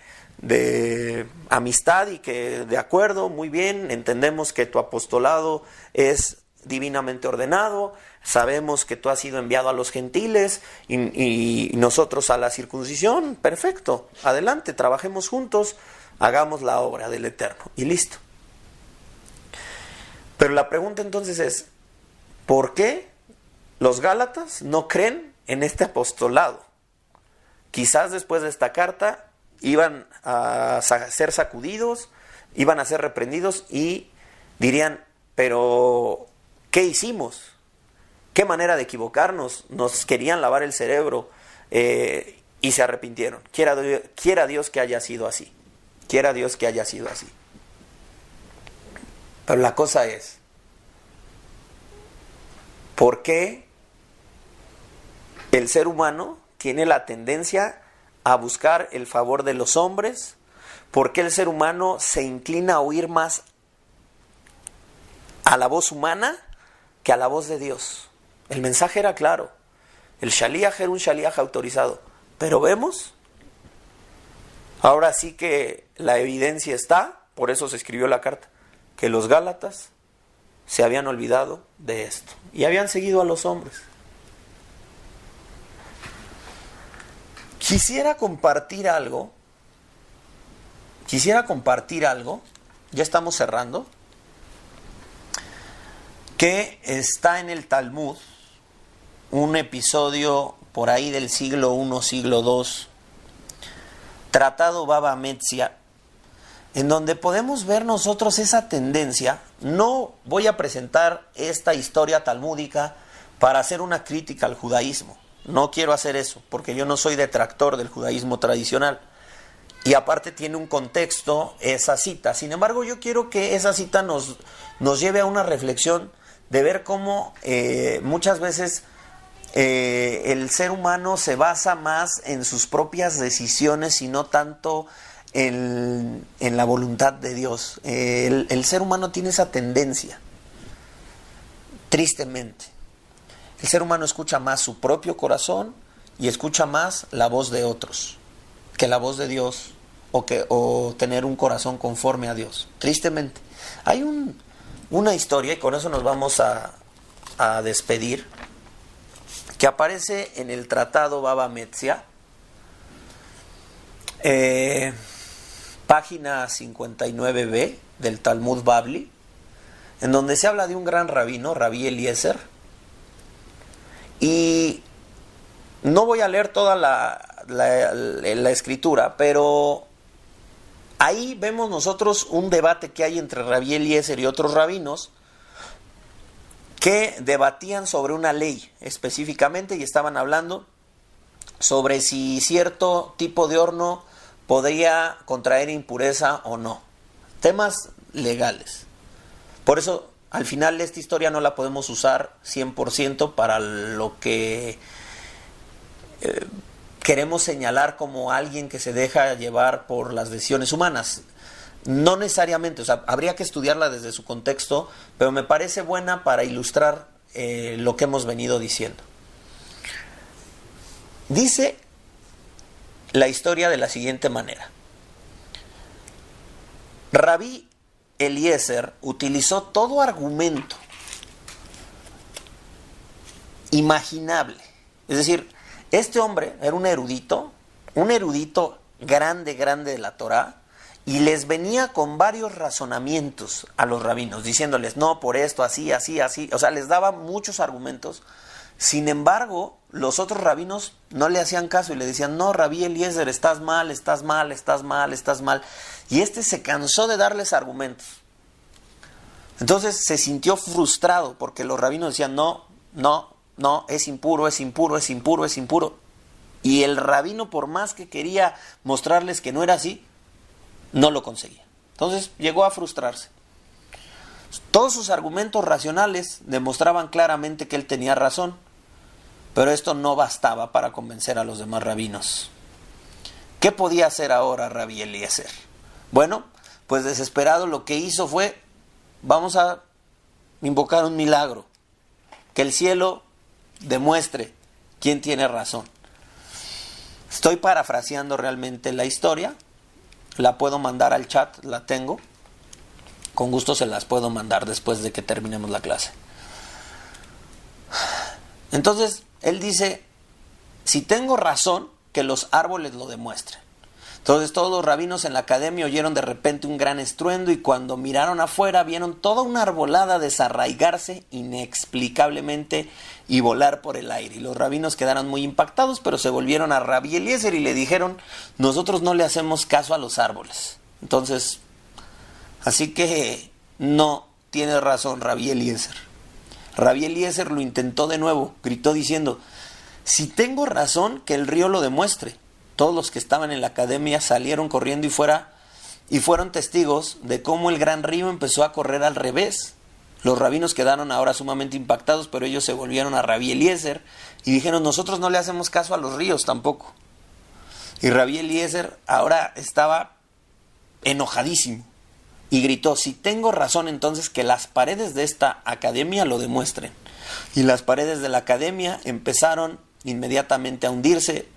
amistad, y que de acuerdo, muy bien, entendemos que tu apostolado es divinamente ordenado, sabemos que tú has sido enviado a los gentiles y nosotros a la circuncisión, perfecto, adelante, trabajemos juntos, hagamos la obra del Eterno y listo. Pero la pregunta entonces es, ¿por qué los Gálatas no creen en este apostolado? Quizás después de esta carta iban a ser sacudidos, iban a ser reprendidos y dirían, pero ¿qué hicimos? ¿Qué manera de equivocarnos? Nos querían lavar el cerebro y se arrepintieron. Quiera Dios que haya sido así. Quiera Dios que haya sido así. Pero la cosa es, ¿por qué el ser humano tiene la tendencia a buscar el favor de los hombres? ¿Por qué el ser humano se inclina a oír más a la voz humana que a la voz de Dios? El mensaje era claro. El Shaliach era un Shaliach autorizado. Pero vemos, ahora sí que la evidencia está, por eso se escribió la carta, que los Gálatas se habían olvidado de esto y habían seguido a los hombres. Quisiera compartir algo, ya estamos cerrando, que está en el Talmud, un episodio por ahí del siglo I, siglo II, Tratado Baba Metzia, en donde podemos ver nosotros esa tendencia. No voy a presentar esta historia talmúdica para hacer una crítica al judaísmo. No quiero hacer eso, porque yo no soy detractor del judaísmo tradicional. Y aparte tiene un contexto esa cita. Sin embargo, yo quiero que esa cita nos lleve a una reflexión de ver cómo muchas veces el ser humano se basa más en sus propias decisiones y no tanto en la voluntad de Dios. El ser humano tiene esa tendencia, tristemente. El ser humano escucha más su propio corazón y escucha más la voz de otros que la voz de Dios, o tener un corazón conforme a Dios. Tristemente. Hay una historia, y con eso nos vamos a despedir, que aparece en el Tratado Baba Metzia, página 59b del Talmud Babli, en donde se habla de un gran rabino, Rabí Eliezer. Y no voy a leer toda la escritura, pero ahí vemos nosotros un debate que hay entre Rabí Eliezer y otros rabinos que debatían sobre una ley específicamente y estaban hablando sobre si cierto tipo de horno podría contraer impureza o no. Temas legales. Por eso, al final, esta historia no la podemos usar 100% para lo que queremos señalar como alguien que se deja llevar por las decisiones humanas. No necesariamente, o sea, habría que estudiarla desde su contexto, pero me parece buena para ilustrar lo que hemos venido diciendo. Dice la historia de la siguiente manera. Rabí Eliezer utilizó todo argumento imaginable. Es decir, este hombre era un erudito grande de la Torá, y les venía con varios razonamientos a los rabinos, diciéndoles, no, por esto, así, así, así. O sea, les daba muchos argumentos. Sin embargo, los otros rabinos no le hacían caso y le decían, no, Rabí Eliezer, estás mal. Y este se cansó de darles argumentos. Entonces se sintió frustrado porque los rabinos decían, no, es impuro. Y el rabino, por más que quería mostrarles que no era así, no lo conseguía. Entonces llegó a frustrarse. Todos sus argumentos racionales demostraban claramente que él tenía razón. Pero esto no bastaba para convencer a los demás rabinos. ¿Qué podía hacer ahora Rabí Eliezer? Bueno, pues desesperado lo que hizo fue, vamos a invocar un milagro, que el cielo demuestre quién tiene razón. Estoy parafraseando realmente la historia, la puedo mandar al chat, la tengo, con gusto se las puedo mandar después de que terminemos la clase. Entonces, él dice, si tengo razón, que los árboles lo demuestren. Entonces todos los rabinos en la academia oyeron de repente un gran estruendo y cuando miraron afuera vieron toda una arbolada desarraigarse inexplicablemente y volar por el aire. Y los rabinos quedaron muy impactados, pero se volvieron a Rabí Eliezer y le dijeron, nosotros no le hacemos caso a los árboles. Entonces, así que no tiene razón Rabí Eliezer. Rabí Eliezer lo intentó de nuevo, gritó diciendo, si tengo razón, que el río lo demuestre. Todos los que estaban en la academia salieron corriendo y fueron testigos de cómo el gran río empezó a correr al revés. Los rabinos quedaron ahora sumamente impactados, pero ellos se volvieron a Rabí Eliezer y dijeron, nosotros no le hacemos caso a los ríos tampoco. Y Rabí Eliezer ahora estaba enojadísimo y gritó, si tengo razón, entonces que las paredes de esta academia lo demuestren. Y las paredes de la academia empezaron inmediatamente a hundirse.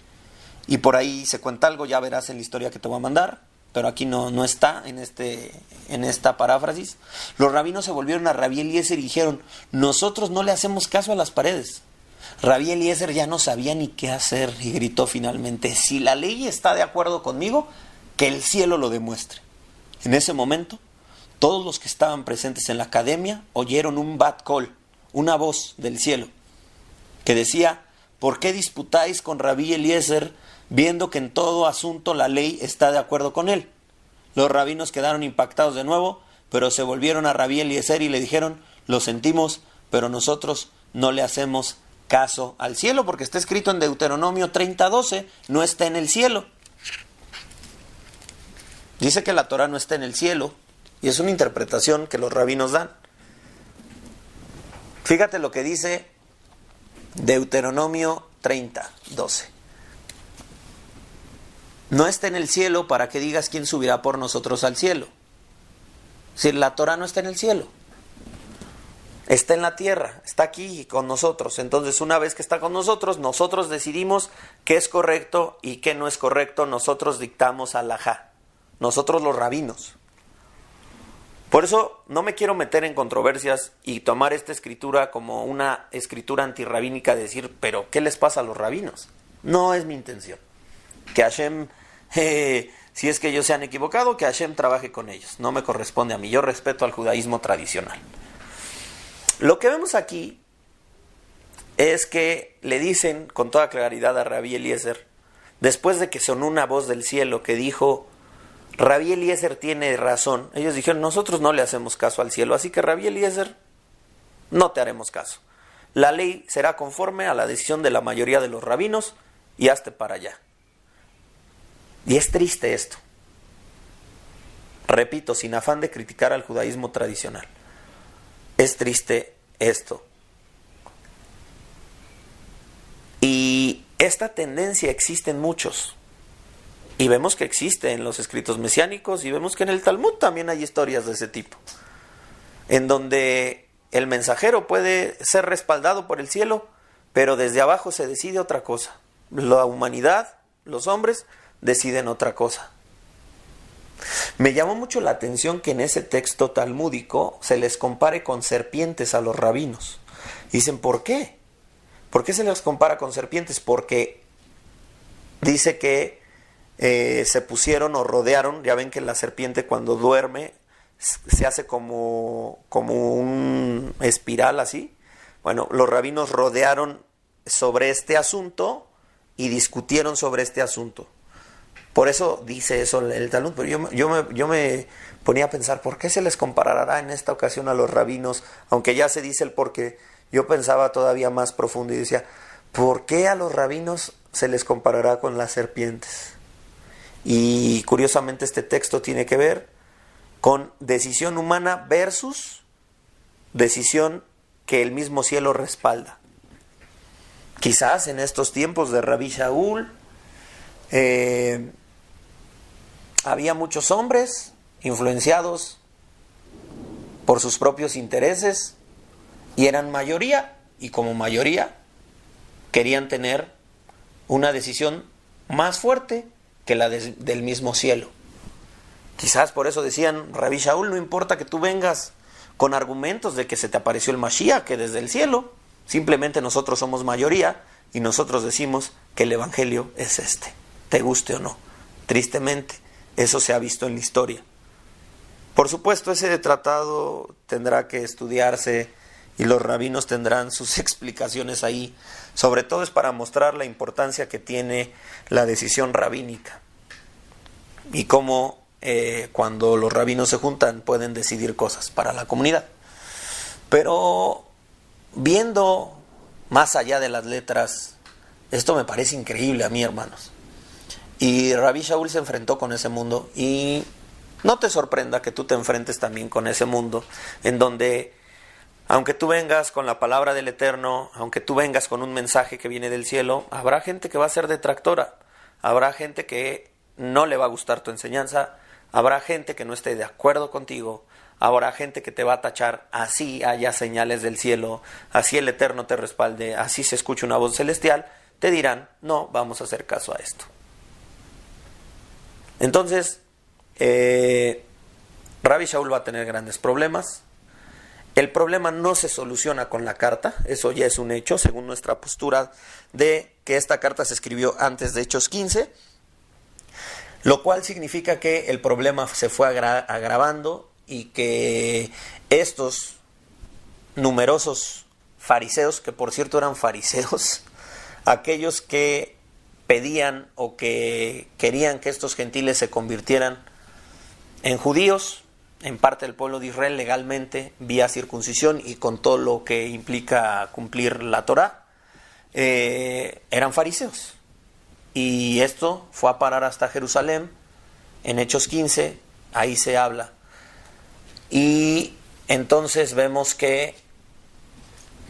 Y por ahí se cuenta algo, ya verás en la historia que te voy a mandar, pero aquí no está en esta paráfrasis. Los rabinos se volvieron a Rabí Eliezer y dijeron, nosotros no le hacemos caso a las paredes. Rabí Eliezer ya no sabía ni qué hacer y gritó finalmente, si la ley está de acuerdo conmigo, que el cielo lo demuestre. En ese momento, todos los que estaban presentes en la academia oyeron un bat kol, una voz del cielo, que decía, ¿por qué disputáis con Rabí Eliezer, viendo que en todo asunto la ley está de acuerdo con él? Los rabinos quedaron impactados de nuevo, pero se volvieron a Rabí Eliezer y le dijeron, lo sentimos, pero nosotros no le hacemos caso al cielo, porque está escrito en Deuteronomio 30:12, no está en el cielo. Dice que la Torah no está en el cielo, y es una interpretación que los rabinos dan. Fíjate lo que dice Deuteronomio 30:12. No está en el cielo para que digas quién subirá por nosotros al cielo. Es decir, la Torah no está en el cielo. Está en la tierra, está aquí con nosotros. Entonces, una vez que está con nosotros, nosotros decidimos qué es correcto y qué no es correcto. Nosotros dictamos alajá. Nosotros los rabinos. Por eso no me quiero meter en controversias y tomar esta escritura como una escritura antirrabínica, de decir, pero ¿qué les pasa a los rabinos? No es mi intención. Que Hashem, si es que ellos se han equivocado, que Hashem trabaje con ellos. No me corresponde a mí, yo respeto al judaísmo tradicional. Lo que vemos aquí es que le dicen con toda claridad a Rabí Eliezer, después de que sonó una voz del cielo que dijo, Rabí Eliezer tiene razón. Ellos dijeron, nosotros no le hacemos caso al cielo, así que Rabí Eliezer, no te haremos caso. La ley será conforme a la decisión de la mayoría de los rabinos y hazte para allá. Y es triste esto. Repito, sin afán de criticar al judaísmo tradicional. Es triste esto. Y esta tendencia existe en muchos. Y vemos que existe en los escritos mesiánicos y vemos que en el Talmud también hay historias de ese tipo, en donde el mensajero puede ser respaldado por el cielo, pero desde abajo se decide otra cosa. La humanidad, los hombres, deciden otra cosa. Me llamó mucho la atención que en ese texto talmúdico se les compare con serpientes a los rabinos. Dicen, ¿por qué? ¿Por qué se les compara con serpientes? Porque dice que se pusieron o rodearon, ya ven que la serpiente cuando duerme se hace como un espiral así. Bueno, los rabinos rodearon sobre este asunto y discutieron sobre este asunto. Por eso dice eso el Talmud, pero yo me ponía a pensar, ¿por qué se les comparará en esta ocasión a los rabinos? Aunque ya se dice el porqué, yo pensaba todavía más profundo y decía, ¿por qué a los rabinos se les comparará con las serpientes? Y curiosamente este texto tiene que ver con decisión humana versus decisión que el mismo cielo respalda. quizás en estos tiempos de Rabí Shaul había muchos hombres influenciados por sus propios intereses y eran mayoría, y como mayoría querían tener una decisión más fuerte que la del mismo cielo. Quizás por eso decían: Rabí Shaul, no importa que tú vengas con argumentos de que se te apareció el Mashiach, que desde el cielo, simplemente nosotros somos mayoría y nosotros decimos que el evangelio es este, te guste o no. Tristemente, eso se ha visto en la historia. Por supuesto, ese tratado tendrá que estudiarse y los rabinos tendrán sus explicaciones ahí. Sobre todo es para mostrar la importancia que tiene la decisión rabínica y cómo cuando los rabinos se juntan pueden decidir cosas para la comunidad. Pero viendo más allá de las letras, esto me parece increíble a mí, hermanos. Y Rabí Shaul se enfrentó con ese mundo, y no te sorprenda que tú te enfrentes también con ese mundo, en donde, aunque tú vengas con la palabra del Eterno, aunque tú vengas con un mensaje que viene del cielo, habrá gente que va a ser detractora, habrá gente que no le va a gustar tu enseñanza, habrá gente que no esté de acuerdo contigo, habrá gente que te va a tachar, así haya señales del cielo, así el Eterno te respalde, así se escuche una voz celestial, te dirán: no, vamos a hacer caso a esto. Entonces, Rabí Shaul va a tener grandes problemas. El problema no se soluciona con la carta, eso ya es un hecho, según nuestra postura de que esta carta se escribió antes de Hechos 15, lo cual significa que el problema se fue agravando y que estos numerosos fariseos, que por cierto eran fariseos, aquellos que pedían o que querían que estos gentiles se convirtieran en judíos, en parte del pueblo de Israel legalmente, vía circuncisión y con todo lo que implica cumplir la Torá, eran fariseos. Y esto fue a parar hasta Jerusalén, en Hechos 15, ahí se habla. Y entonces vemos que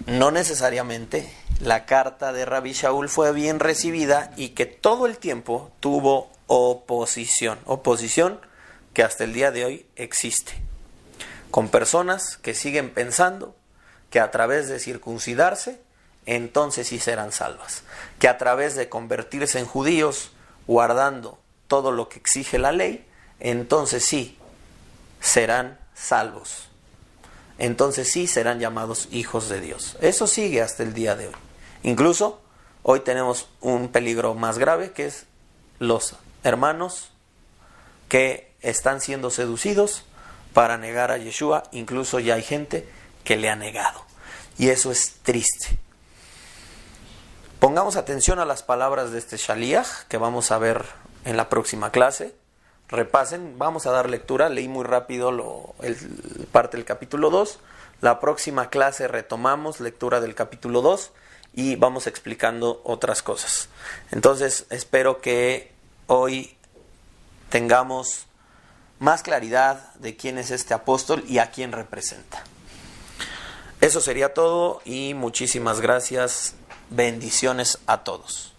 no necesariamente la carta de Rabí Shaul fue bien recibida y que todo el tiempo tuvo oposición que hasta el día de hoy existe, con personas que siguen pensando que a través de circuncidarse entonces sí serán salvas, que a través de convertirse en judíos guardando todo lo que exige la ley, entonces sí serán salvos, entonces sí serán llamados hijos de Dios. Eso sigue hasta el día de hoy. Incluso hoy tenemos un peligro más grave, que es los hermanos que están siendo seducidos para negar a Yeshua. Incluso ya hay gente que le ha negado, y eso es triste. Pongamos atención a las palabras de este Shaliach que vamos a ver en la próxima clase. Repasen, vamos a dar lectura. Leí muy rápido parte del capítulo 2. La próxima clase retomamos lectura del capítulo 2 y vamos explicando otras cosas. Entonces espero que hoy tengamos más claridad de quién es este apóstol y a quién representa. Eso sería todo y muchísimas gracias. Bendiciones a todos.